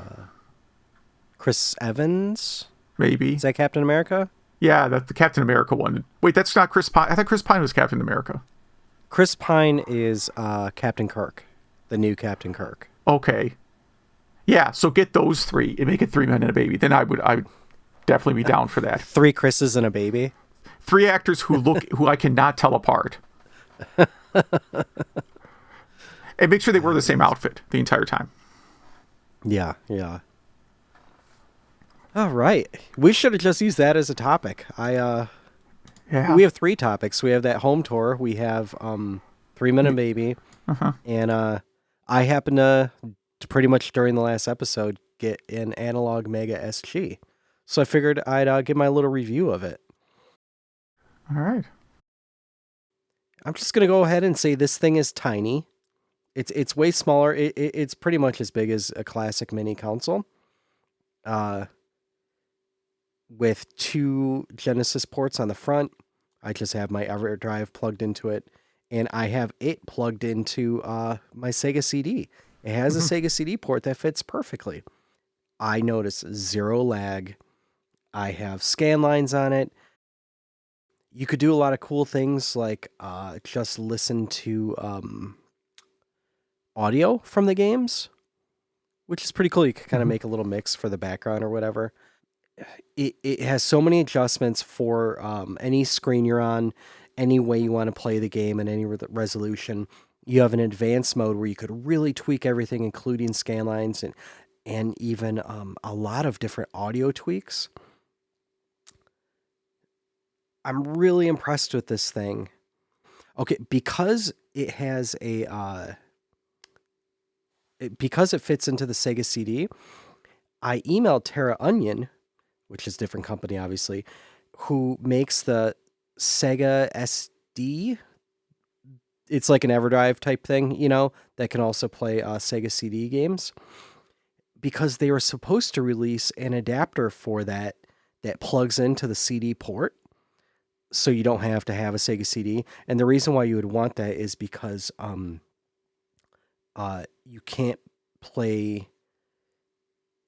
Chris Evans? Maybe. Is that Captain America? Yeah, that's the Captain America one. Wait, that's not Chris Pine. I thought Chris Pine was Captain America. Chris Pine is Captain Kirk, the new Captain Kirk. Okay. Yeah, so get those three and make it Three Men and a Baby. Then I would definitely be down for that. Three Chris's and a baby? Three actors who I cannot tell apart. And make sure they wear the same outfit the entire time. Yeah. All right. We should have just used that as a topic. Yeah. We have three topics. We have that home tour. We have Three Men and Baby. Uh-huh. And I happen to pretty much during the last episode get an Analogue Mega SG. So I figured I'd give my little review of it. All right. I'm just going to go ahead and say this thing is tiny. It's way smaller. It's pretty much as big as a classic mini console. With two Genesis ports on the front. I just have my EverDrive plugged into it. And I have it plugged into my Sega CD. It has a Sega CD port that fits perfectly. I notice zero lag. I have scan lines on it. You could do a lot of cool things like just listen to audio from the games, which is pretty cool. You can kind of make a little mix for the background or whatever. It has so many adjustments for any screen you're on, any way you want to play the game, and any resolution. You have an advanced mode where you could really tweak everything, including scan lines and even a lot of different audio tweaks. I'm really impressed with this thing. Okay, because it has because it fits into the Sega CD, I emailed Terra Onion, which is a different company, obviously, who makes the Sega SD. It's like an EverDrive type thing, that can also play Sega CD games. Because they were supposed to release an adapter for that plugs into the CD port. So you don't have to have a Sega CD. And the reason why you would want that is because you can't play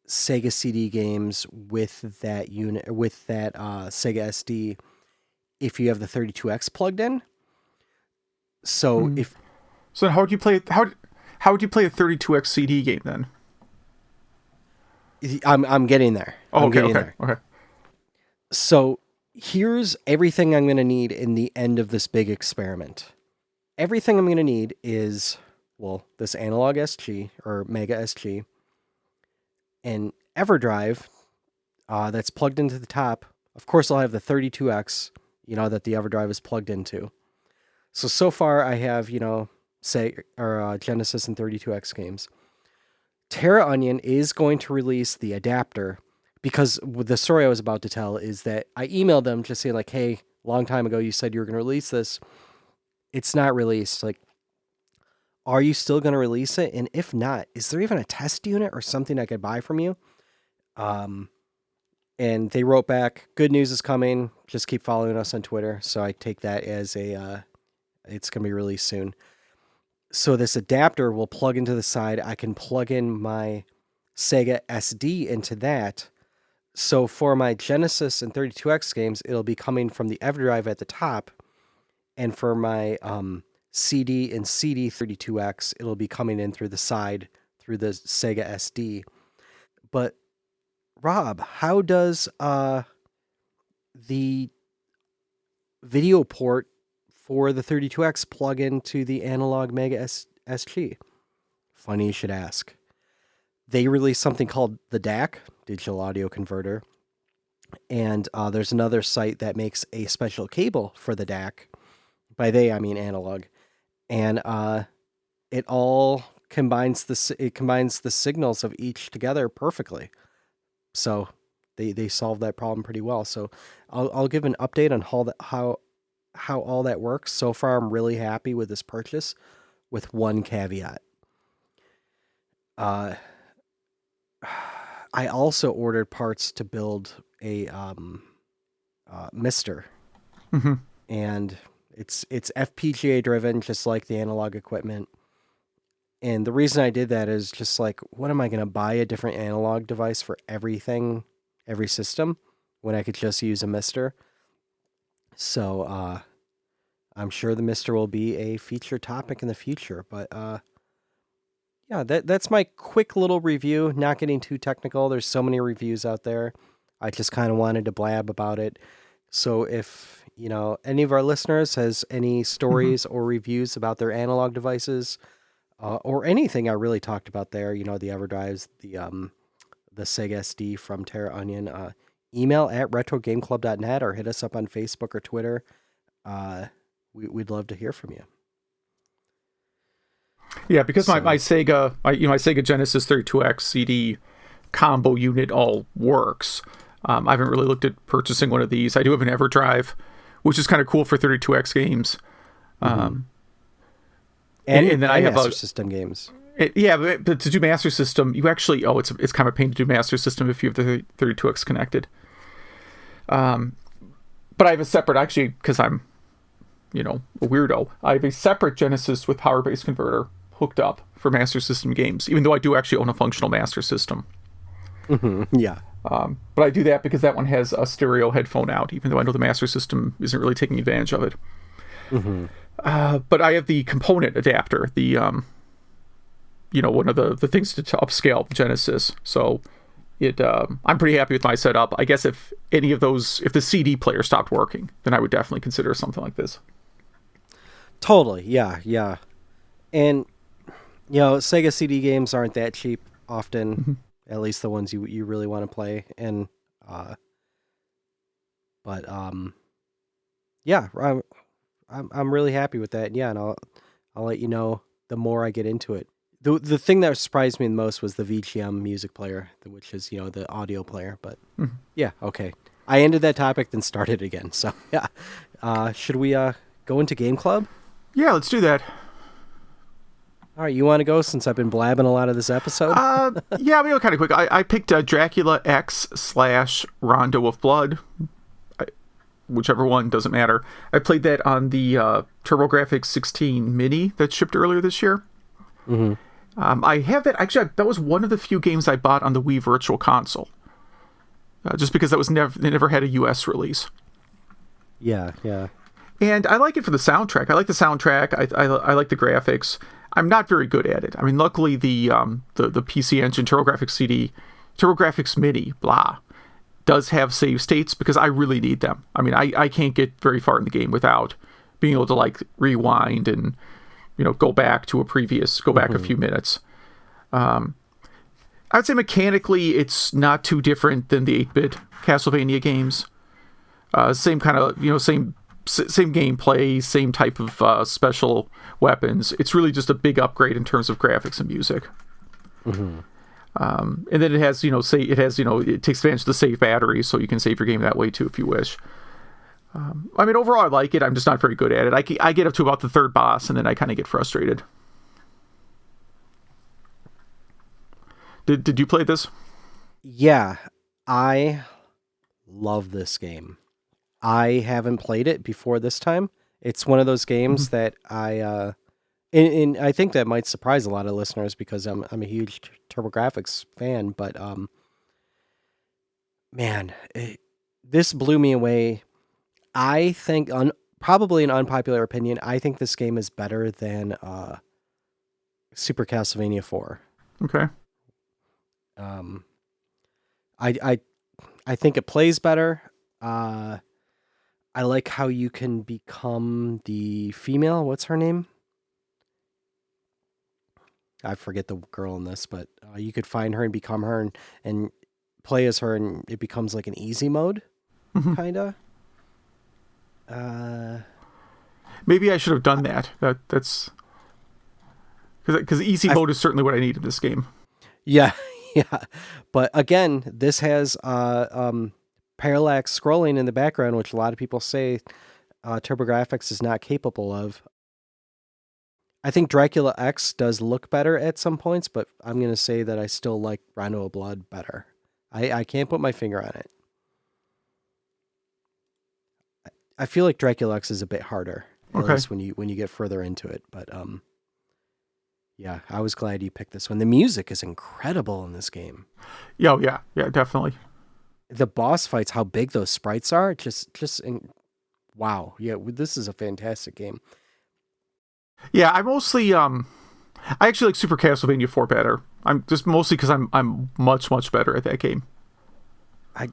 Sega CD games with that unit, with that Sega SD, if you have the 32X plugged in. So how would you play how would you play a 32X CD game then? I'm getting there. Okay. So here's everything I'm going to need in the end of this big experiment. Everything I'm going to need is, this Analogue SG or Mega SG, and EverDrive that's plugged into the top. Of course, I'll have the 32X, that the EverDrive is plugged into. So far I have, Genesis and 32X games. Terra Onion is going to release the adapter, because the story I was about to tell is that I emailed them just saying, like, hey, long time ago you said you were going to release this. It's not released. Like, are you still going to release it? And if not, is there even a test unit or something I could buy from you? And they wrote back, good news is coming. Just keep following us on Twitter. So I take that as it's going to be released soon. So this adapter will plug into the side. I can plug in my Sega SD into that. So for my Genesis and 32X games, it'll be coming from the EverDrive at the top. And for my CD and CD 32X, it'll be coming in through the side, through the Sega SD. But, Rob, how does the video port for the 32X plug into the Analogue Mega SG? Funny you should ask. they released something called the DAC, Digital Audio Converter. And there's another site that makes a special cable for the DAC. By they, I mean Analogue. And it all combines the signals of each together perfectly. So they solved that problem pretty well. So I'll give an update on how all that works. So far, I'm really happy with this purchase, with one caveat. I also ordered parts to build a Mister, and it's FPGA driven, just like the analog equipment. And the reason I did that is just like, what am I going to buy a different analog device for everything, every system, when I could just use a Mister? So I'm sure the Mister will be a feature topic in the future. But yeah, that's my quick little review. Not getting too technical. There's so many reviews out there. I just kind of wanted to blab about it. So if any of our listeners has any stories or reviews about their analog devices, or anything I really talked about there, the EverDrives, the Sega SD from Terra Onion, email at retrogameclub.net or hit us up on Facebook or Twitter. We'd love to hear from you. Yeah, because my Sega, my Sega Genesis 32X CD combo unit all works. I haven't really looked at purchasing one of these. I do have an EverDrive, which is kind of cool for 32X games. And then I have Master System games. But to do Master System, you actually it's kind of a pain to do Master System if you have the 32X connected. But I have a separate, actually, because I'm a weirdo. I have a separate Genesis with power base converter hooked up for Master System games, even though I do actually own a functional Master System. Yeah. But I do that because that one has a stereo headphone out, even though I know the Master System isn't really taking advantage of it. But I have the component adapter, the one of the things to upscale Genesis. So I'm pretty happy with my setup. I guess if the CD player stopped working, then I would definitely consider something like this. Totally, yeah. And Sega CD games aren't that cheap often, at least the ones you really want to play. And yeah, I'm really happy with that. Yeah, and I'll let you know the more I get into it. The thing that surprised me the most was the VGM music player, which is the audio player. But yeah, okay. I ended that topic, then started again. So yeah, should we go into Game Club? Yeah, let's do that. All right, you want to go since I've been blabbing a lot of this episode? Yeah, we'll go kind of quick. I picked Dracula X/Rondo of Blood. Whichever one, doesn't matter. I played that on the TurboGrafx 16 Mini that shipped earlier this year. I have that. Actually, that was one of the few games I bought on the Wii Virtual Console. Just because they never had a US release. Yeah. And I like it for the soundtrack. I like the soundtrack. I like the graphics. I'm not very good at it. I mean, luckily the PC Engine TurboGrafx Mini, does have save states because I really need them. I mean, I can't get very far in the game without being able to rewind and go back a few minutes. I'd say mechanically it's not too different than the 8-bit Castlevania games. Same kind of same gameplay, same type of special weapons. It's really just a big upgrade in terms of graphics and music. And then it has, it takes advantage of the save batteries, so you can save your game that way too if you wish. I mean, overall, I like it. I'm just not very good at it. I get up to about the third boss, and then I kind of get frustrated. Did you play this? Yeah, I love this game. I haven't played it before this time. It's one of those games that I and I think that might surprise a lot of listeners because I'm a huge TurboGrafx fan, but man, this blew me away. I think, probably an unpopular opinion, I think this game is better than Super Castlevania 4. Okay. I think it plays better. I like how you can become the female. What's her name? I forget the girl in this, but you could find her and become her and play as her, and it becomes like an easy mode, kind of. Maybe I should have done that. That's because easy mode is certainly what I need in this game. Yeah, yeah. But again, this has parallax scrolling in the background, which a lot of people say TurboGrafx is not capable of. I think Dracula X does look better at some points, but I'm going to say that I still like Rondo of Blood better. I can't put my finger on it. I feel like Dracula X is a bit harder, at least when you get further into it. But yeah, I was glad you picked this one. The music is incredible in this game. Yeah, definitely. The boss fights, how big those sprites are, wow. Yeah, this is a fantastic game. Yeah, I mostly I actually like Super Castlevania 4 better. I'm just mostly because I'm much better at that game. I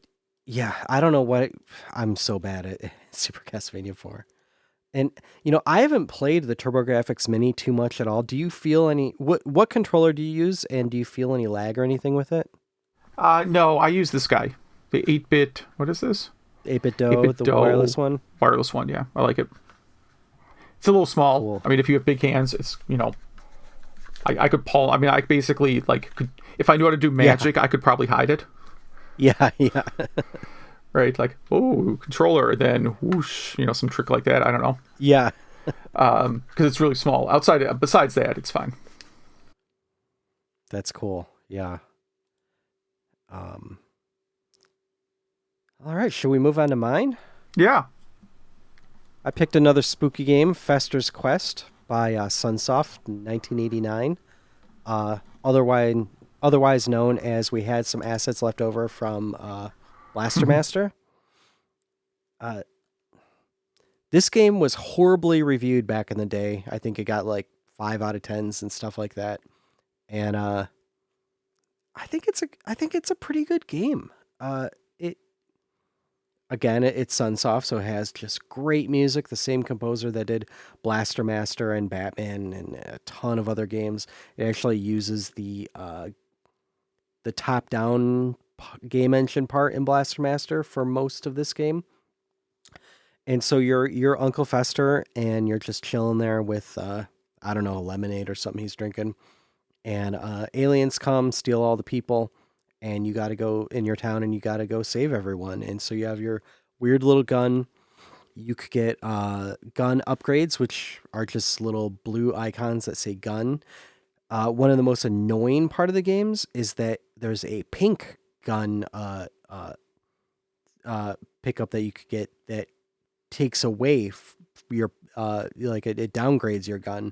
don't know what I'm so bad at Super Castlevania 4. And I haven't played the TurboGrafx Mini too much at all. Do you feel any what controller do you use, and do you feel any lag or anything with it? No, I use this guy. The 8-bit, what is this? 8-bit Do, the wireless one? Wireless one, yeah. I like it. It's a little small. Cool. I mean, if you have big hands, it's, I could pull. I mean, I basically, if I knew how to do magic, I could probably hide it. Yeah. Right? Like, oh, controller, then whoosh, some trick like that. I don't know. Yeah. Because it's really small. Besides that, it's fine. That's cool. Yeah. All right, should we move on to mine? Yeah. I picked another spooky game, Fester's Quest by Sunsoft, 1989. Otherwise known as we had some assets left over from Blaster Master. This game was horribly reviewed back in the day. I think it got like 5 out of 10s and stuff like that. And I think it's a pretty good game. It's Sunsoft, so it has just great music. The same composer that did Blaster Master and Batman and a ton of other games. It actually uses the top-down game engine part in Blaster Master for most of this game. And so you're Uncle Fester, and you're just chilling there with I don't know, a lemonade or something he's drinking. And aliens come, steal all the people. And you got to go in your town and you got to go save everyone. And so you have your weird little gun. You could get gun upgrades, which are just little blue icons that say gun. One of the most annoying part of the games is that there's a pink gun pickup that you could get that takes away your it downgrades your gun.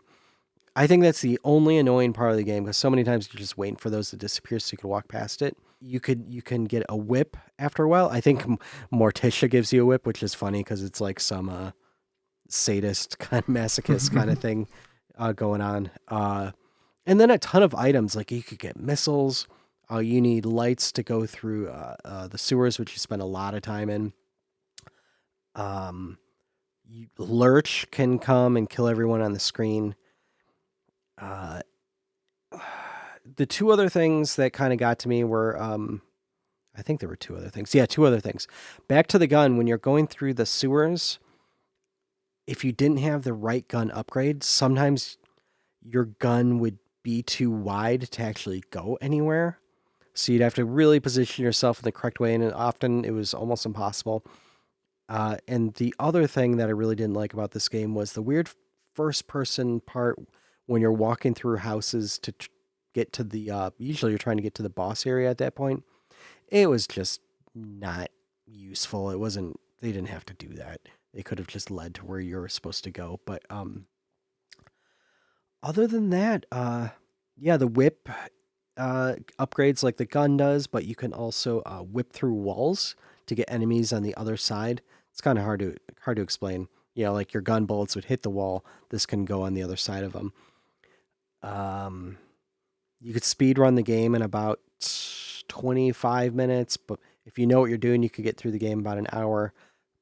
I think that's the only annoying part of the game, because so many times you're just waiting for those to disappear so you can walk past it. You can get a whip after a while. I think Morticia gives you a whip, which is funny because it's like some sadist kind of masochist kind of thing going on. And then a ton of items, like you could get missiles. You need lights to go through the sewers, which you spend a lot of time in. Lurch can come and kill everyone on the screen. The two other things that kind of got to me were, I think there were two other things. Yeah, two other things. Back to the gun, when you're going through the sewers, if you didn't have the right gun upgrade, sometimes your gun would be too wide to actually go anywhere. So you'd have to really position yourself in the correct way, and often it was almost impossible. And the other thing that I really didn't like about this game was the weird first-person part when you're walking through houses to get to the, usually you're trying to get to the boss area at that point. It was just not useful. It wasn't, they didn't have to do that. They could have just led to where you were supposed to go. But other than that, the whip upgrades like the gun does, but you can also whip through walls to get enemies on the other side. It's kind of hard to explain. Like your gun bullets would hit the wall. This can go on the other side of them. You could speed run the game in about 25 minutes, but if you know what you're doing, you could get through the game about an hour.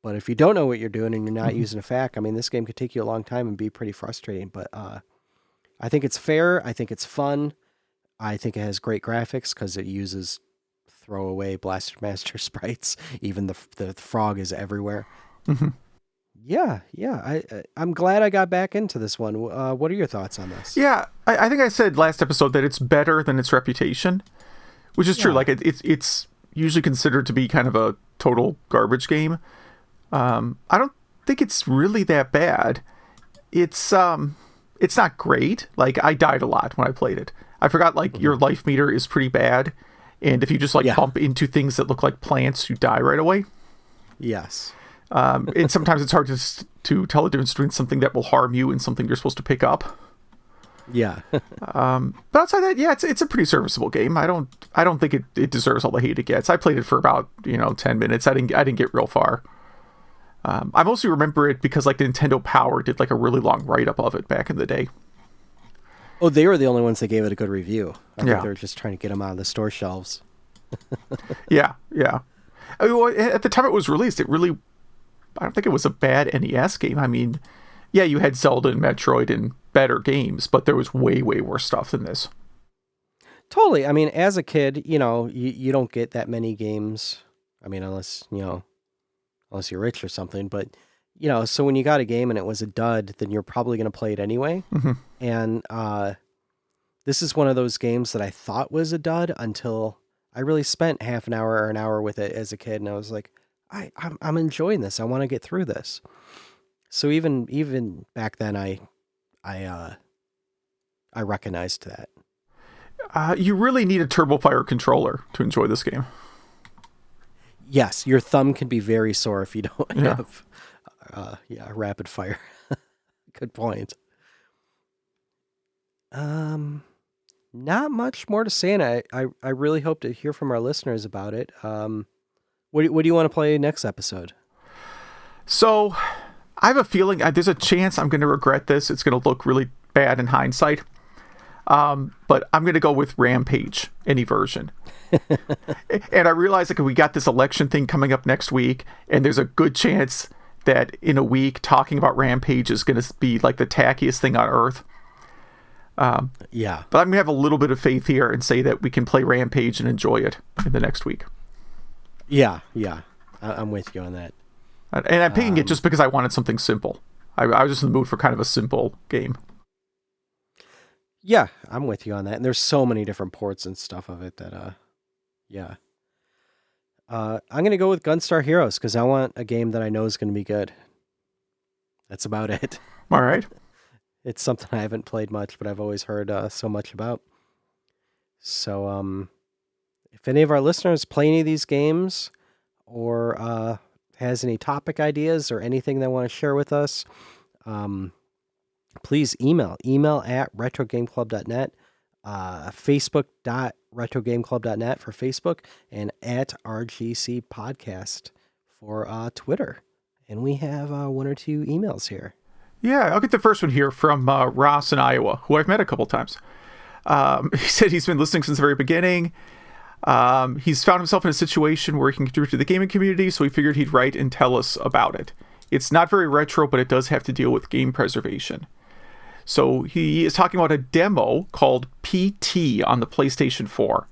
But if you don't know what you're doing and you're not using a FAQ, I mean, this game could take you a long time and be pretty frustrating. But I think it's fair. I think it's fun. I think it has great graphics because it uses throwaway Blaster Master sprites. Even the frog is everywhere. Mm-hmm. Yeah. I'm glad I got back into this one. What are your thoughts on this? Yeah, I think I said last episode that it's better than its reputation, which is true. Like it's usually considered to be kind of a total garbage game. I don't think it's really that bad. It's not great. Like, I died a lot when I played it. I forgot, like, your life meter is pretty bad, and if you just bump into things that look like plants, you die right away. Yes. And sometimes it's hard to tell the difference between something that will harm you and something you're supposed to pick up. Yeah. But outside that, yeah, it's a pretty serviceable game. I don't think it deserves all the hate it gets. I played it for about 10 minutes. I didn't get real far. I mostly remember it because like Nintendo Power did like a really long write-up of it back in the day. Oh, they were the only ones that gave it a good review. I think they were just trying to get them out of the store shelves. Yeah. I mean, at the time it was released, I don't think it was a bad NES game. I mean, yeah, you had Zelda and Metroid and better games, but there was way, way worse stuff than this. Totally. I mean, as a kid, you don't get that many games. I mean, unless you're rich or something. But, so when you got a game and it was a dud, then you're probably going to play it anyway. Mm-hmm. And this is one of those games that I thought was a dud until I really spent half an hour or an hour with it as a kid. And I was like, I'm enjoying this. I want to get through this. So even back then, I recognized that. You really need a TurboFire controller to enjoy this game. Yes, your thumb can be very sore if you don't have rapid fire. Good point. Not much more to say, and I really hope to hear from our listeners about it. What do you want to play next episode? So, I have a feeling there's a chance I'm going to regret this. It's going to look really bad in hindsight. But I'm going to go with Rampage, any version. And I realize we got this election thing coming up next week, and there's a good chance that in a week talking about Rampage is going to be like the tackiest thing on earth. Yeah. But I'm going to have a little bit of faith here and say that we can play Rampage and enjoy it in the next week. Yeah. I'm with you on that. And I'm picking it just because I wanted something simple. I was just in the mood for kind of a simple game. Yeah, I'm with you on that. And there's so many different ports and stuff of it that, yeah. I'm going to go with Gunstar Heroes because I want a game that I know is going to be good. That's about it. All right. It's something I haven't played much, but I've always heard so much about. So, if any of our listeners play any of these games or has any topic ideas or anything they want to share with us, please email at retrogameclub.net, facebook.retrogameclub.net for Facebook, and at RGC Podcast for Twitter. And we have one or two emails here. Yeah, I'll get the first one here from Ross in Iowa, who I've met a couple times. He said he's been listening since the very beginning. He's found himself in a situation where he can contribute to the gaming community, so he figured he'd write and tell us about it. It's not very retro, but it does have to deal with game preservation. So he is talking about a demo called PT on the PlayStation 4.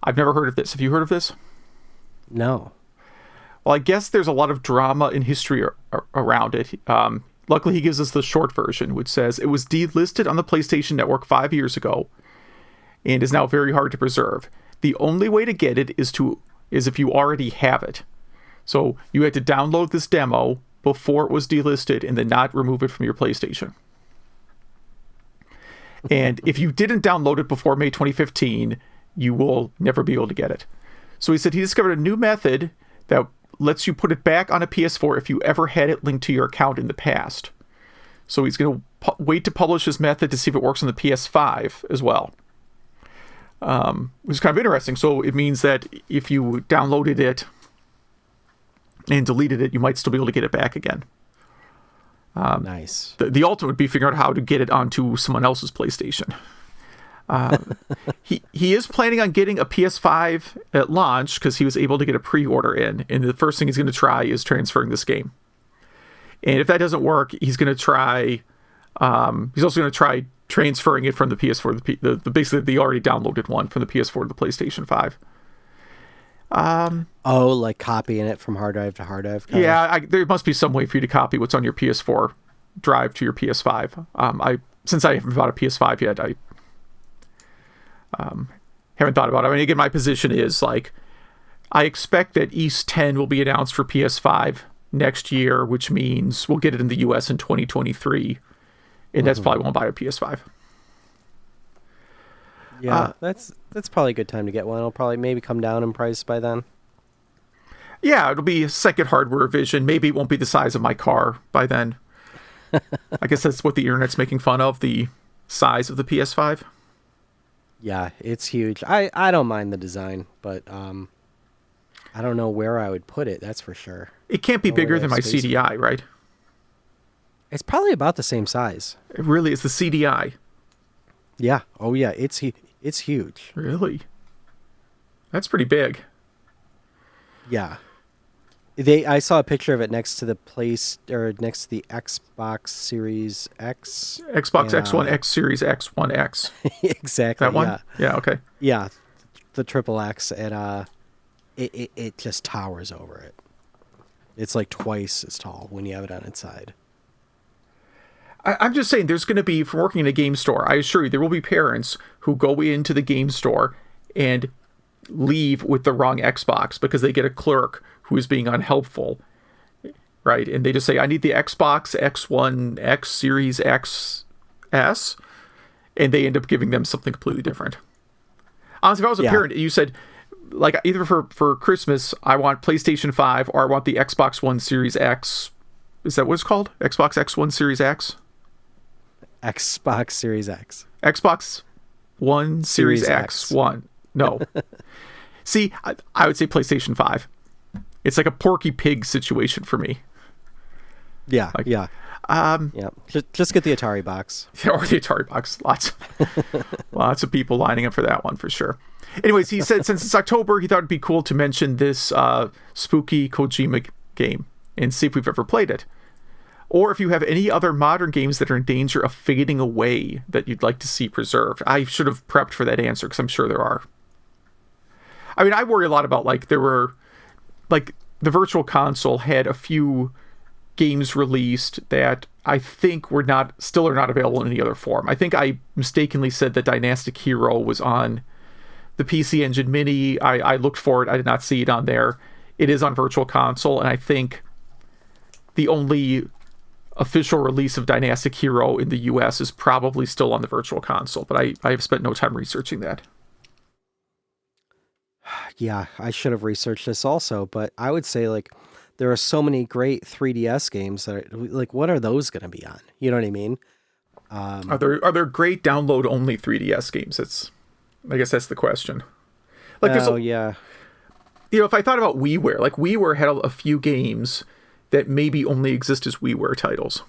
I've never heard of this. Have you heard of this? No. Well, I guess there's a lot of drama and history around it. Luckily, he gives us the short version, which says, it was delisted on the PlayStation Network 5 years ago and is now very hard to preserve. The only way to get it is if you already have it. So you had to download this demo before it was delisted and then not remove it from your PlayStation. And if you didn't download it before May 2015, you will never be able to get it. So he said he discovered a new method that lets you put it back on a PS4 if you ever had it linked to your account in the past. So he's going to wait to publish his method to see if it works on the PS5 as well. Which is kind of interesting. So it means that if you downloaded it and deleted it, you might still be able to get it back again. Nice. The ultimate would be figuring out how to get it onto someone else's PlayStation. He is planning on getting a PS5 at launch because he was able to get a pre-order in. And the first thing he's going to try is transferring this game. And if that doesn't work, he's going to try... he's also going to try transferring it from the PS4 to the basically the already downloaded one from the PS4 to the PlayStation 5. Oh, like copying it from hard drive to hard drive? Yeah, there must be some way for you to copy what's on your PS4 drive to your PS5. Since I haven't bought a PS5 yet, I haven't thought about it. I mean, again, my position is like, I expect that East 10 will be announced for PS5 next year, which means we'll get it in the US in 2023, and that's probably won't buy a PS5. Yeah, that's probably a good time to get one. It'll probably maybe come down in price by then. Yeah, it'll be a second hardware revision. Maybe it won't be the size of my car by then. I guess that's what the internet's making fun of, the size of the PS5. Yeah, it's huge. I don't mind the design, but I don't know where I would put it, that's for sure. It can't be bigger than my CDI, right? It's probably about the same size. It really is the CDI. Yeah. Oh, yeah. It's huge. Really? That's pretty big. Yeah. I saw a picture of it next to the next to the Xbox Series X. Xbox X1 X Series X1X. Exactly. That one? Yeah. Yeah, okay. Yeah. The triple X, and it just towers over it. It's like twice as tall when you have it on its side. I'm just saying, there's going to be, from working in a game store, I assure you, there will be parents who go into the game store and leave with the wrong Xbox because they get a clerk who is being unhelpful, right? And they just say, I need the Xbox X1 X Series XS, and they end up giving them something completely different. Honestly, if I was a parent and you said, like, either for Christmas, I want PlayStation 5 or I want the Xbox One Series X. Is that what it's called? Xbox X1 Series X? Xbox Series X. Xbox One Series X. One. No. See, I would say PlayStation 5. It's like a Porky Pig situation for me. Yeah, yeah. Yeah. Just get the Atari box. Or the Atari box. Lots of people lining up for that one for sure. Anyways, he said since it's October, he thought it'd be cool to mention this spooky Kojima game and see if we've ever played it. Or if you have any other modern games that are in danger of fading away that you'd like to see preserved. I should have prepped for that answer because I'm sure there are. I mean, I worry a lot about, like, there were, like, the Virtual Console had a few games released that I think still are not available in any other form. I think I mistakenly said that Dynastic Hero was on the PC Engine Mini. I looked for it. I did not see it on there. It is on Virtual Console, and I think the only official release of Dynastic Hero in the US is probably still on the Virtual Console, but I have spent no time researching that. Yeah, I should have researched this also, but I would say, like, there are so many great 3DS games that are, like, what are those going to be on? You know what I mean? Are there great download only 3DS games? I guess that's the question. Like, yeah. You know, if I thought about WiiWare, like, WiiWare had a few games that maybe only exist as WiiWare titles.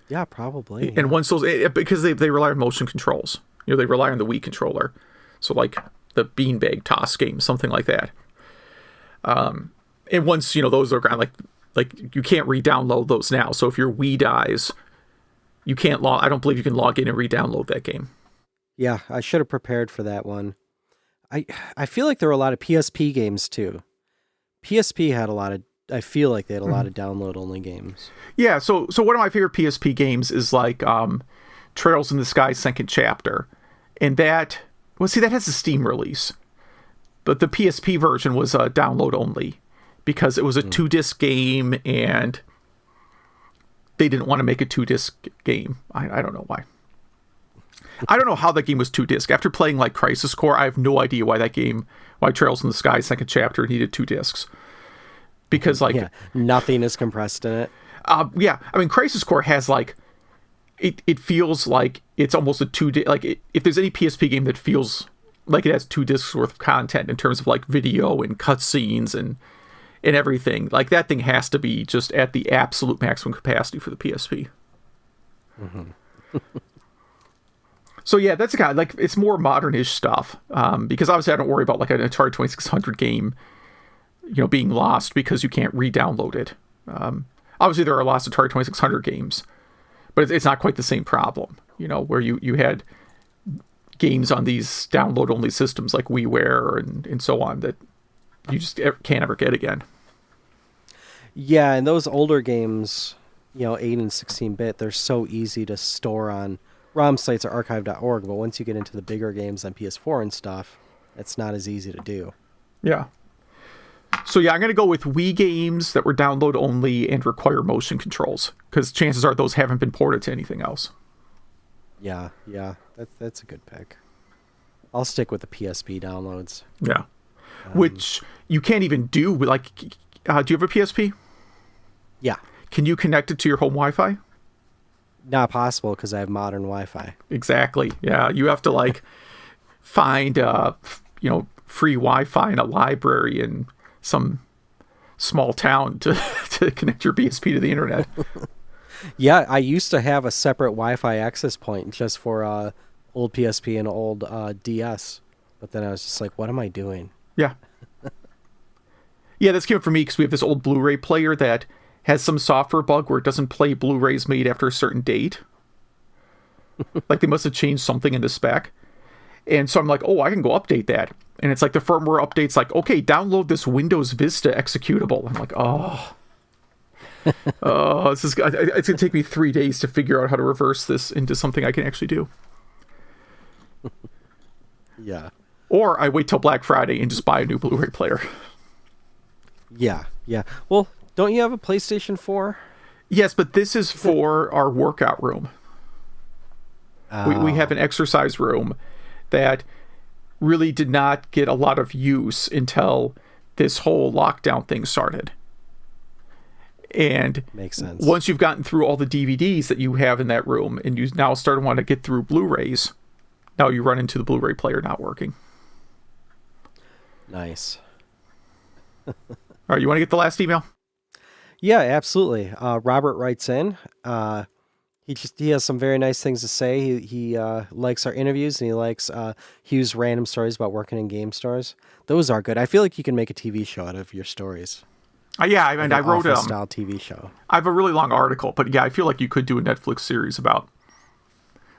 Yeah, probably. And once those, because they rely on motion controls. You know, they rely on the Wii controller. So, like, the beanbag toss game, something like that. And once, you know, those are gone, like you can't re-download those now. So if your Wii dies, you can't I don't believe you can log in and re-download that game. Yeah, I should have prepared for that one. I feel like there were a lot of PSP games too. PSP had I feel like they had a lot of download only games. Yeah, so one of my favorite PSP games is like Trails in the Sky Second Chapter. And that has a Steam release. But the PSP version was download only because it was a 2-disc game and they didn't want to make a 2-disc game. I don't know why. I don't know how that game was 2-disc. After playing like Crisis Core, I have no idea why Trails in the Sky Second Chapter needed 2 discs. Because nothing is compressed in it. Yeah, I mean, Crisis Core has like it feels like it's almost a 2-disc. Like if there's any PSP game that feels like it has 2 discs worth of content in terms of like video and cutscenes and everything, like that thing has to be just at the absolute maximum capacity for the PSP. Mm-hmm. So yeah, that's the kind of, like, it's more modern-ish stuff, because obviously I don't worry about like an Atari 2600 game, you know, being lost because you can't re-download it. Obviously there are lots of Atari 2600 games, but it's not quite the same problem, where you had games on these download-only systems like WiiWare and so on that you just can't ever get again. Yeah, and those older games, 8 and 16-bit, they're so easy to store on ROM sites or archive.org, but once you get into the bigger games on PS4 and stuff, it's not as easy to do. Yeah. So yeah, I'm going to go with Wii games that were download only and require motion controls, because chances are those haven't been ported to anything else. Yeah, that's a good pick. I'll stick with the PSP downloads. Yeah. Which you can't even do with, like, do you have a PSP? Yeah. Can you connect it to your home Wi-Fi? Not possible because I have modern Wi-Fi. Exactly. Yeah, you have to like find free Wi-Fi in a library in some small town to connect your PSP to the internet. Yeah, I used to have a separate Wi-Fi access point just for old PSP and old DS, but then I was just like, what am I doing? Yeah. Yeah, this came up for me because we have this old Blu-ray player that has some software bug where it doesn't play Blu-rays made after a certain date. Like they must have changed something in the spec. And so I'm like, oh, I can go update that. And it's like the firmware update's like, okay, download this Windows Vista executable. I'm like, it's going to take me 3 days to figure out how to reverse this into something I can actually do. Yeah. Or I wait till Black Friday and just buy a new Blu-ray player. Yeah. Well, don't you have a PlayStation 4? Yes, but this is for our workout room. We have an exercise room that really did not get a lot of use until this whole lockdown thing started. And makes sense. Once you've gotten through all the DVDs that you have in that room and you now start to want to get through Blu-rays, now you run into the Blu-ray player not working. Nice. All right, you want to get the last email? Yeah, absolutely. Robert writes in. He has some very nice things to say. He likes our interviews, and he likes Hugh's random stories about working in game stores. Those are good. I feel like you can make a TV show out of your stories. Yeah, I mean, like I wrote a style TV show. I have a really long article, but yeah, I feel like you could do a Netflix series about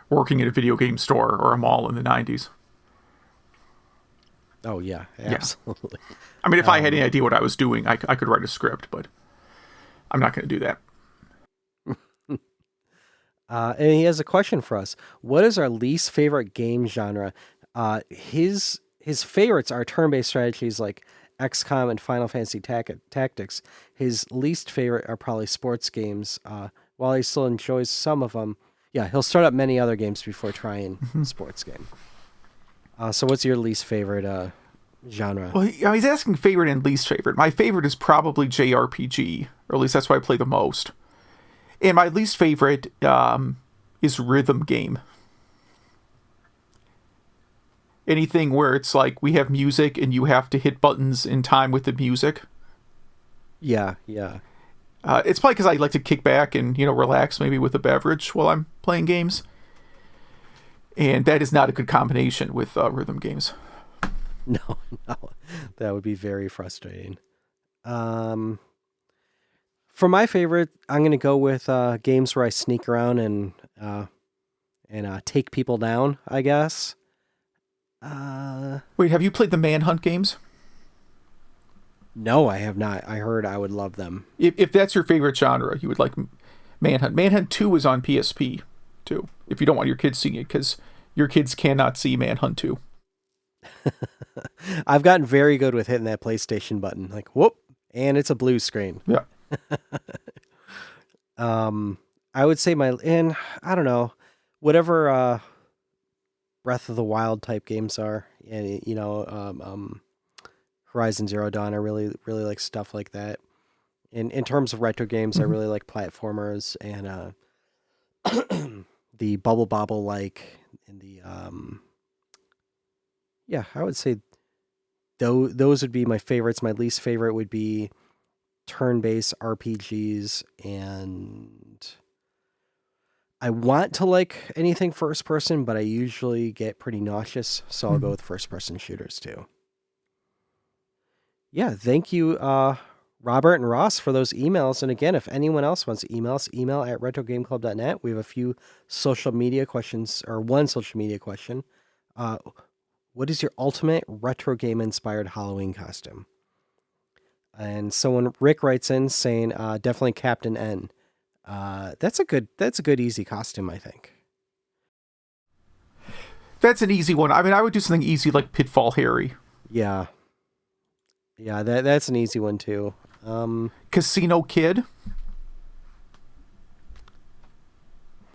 working in a video game store or a mall in the 90s. Oh, yeah, absolutely. Yeah. I mean, if I had any idea what I was doing, I could write a script, but I'm not going to do that. And he has a question for us. What is our least favorite game genre? His favorites are turn-based strategies like XCOM and Final Fantasy Tactics. His least favorite are probably sports games. While he still enjoys some of them, yeah, he'll start up many other games before trying a sports game. So what's your least favorite genre? Well, he's asking favorite and least favorite. My favorite is probably JRPG, or at least that's what I play the most. And my least favorite is rhythm game. Anything where it's like we have music and you have to hit buttons in time with the music. Yeah. It's probably because I like to kick back and, relax maybe with a beverage while I'm playing games. And that is not a good combination with rhythm games. No, that would be very frustrating. For my favorite, I'm going to go with games where I sneak around and take people down, I guess. Wait, have you played the Manhunt games? No, I have not. I heard I would love them. If that's your favorite genre, you would like Manhunt. Manhunt 2 is on PSP, too, if you don't want your kids seeing it, because your kids cannot see Manhunt 2. I've gotten very good with hitting that PlayStation button. Like, whoop, and it's a blue screen. Yeah. I would say I don't know, whatever Breath of the Wild type games are, and Horizon Zero Dawn. I really like stuff like that. In terms of retro games, I really like platformers and the Bubble Bobble and the I would say those would be my favorites. My least favorite would be turn-based RPGs, and I want to like anything first person, but I usually get pretty nauseous, so I'll go with first person shooters too. Yeah, thank you, Robert and Ross for those emails. And again, if anyone else wants to email us, email at retrogameclub.net. We have a few social media questions, or one social media question. What is your ultimate retro game inspired Halloween costume? And someone, Rick, writes in saying, definitely Captain N. That's a good easy costume, I think. That's an easy one. I mean, I would do something easy like Pitfall Harry. Yeah. Yeah, that's an easy one too. Casino Kid.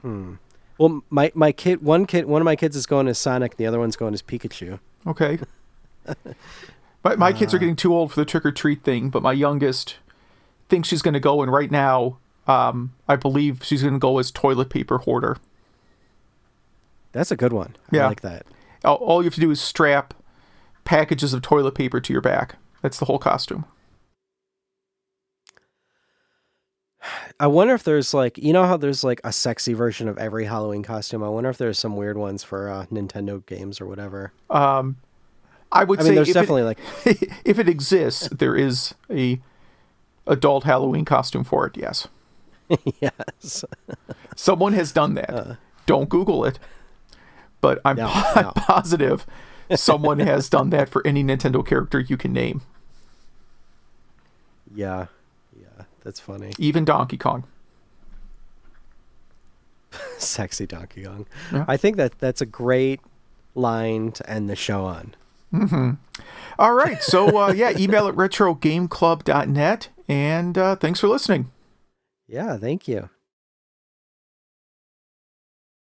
Well, one of my kids is going as Sonic, the other one's going as Pikachu. Okay. But my kids are getting too old for the trick or treat thing, but my youngest thinks she's going to go, and right now, I believe she's going to go as toilet paper hoarder. That's a good one. Yeah. I like that. All you have to do is strap packages of toilet paper to your back. That's the whole costume. I wonder if there's how there's a sexy version of every Halloween costume. I wonder if there's some weird ones for Nintendo games or whatever. I would say there's definitely if it exists, there is a adult Halloween costume for it. Yes. Yes. Someone has done that. Don't Google it. But I'm positive someone has done that for any Nintendo character you can name. Yeah. That's funny. Even Donkey Kong. Sexy Donkey Kong. Yeah. I think that's a great line to end the show on. Mm-hmm. All right. So, email at retrogameclub.net. And thanks for listening. Yeah, thank you.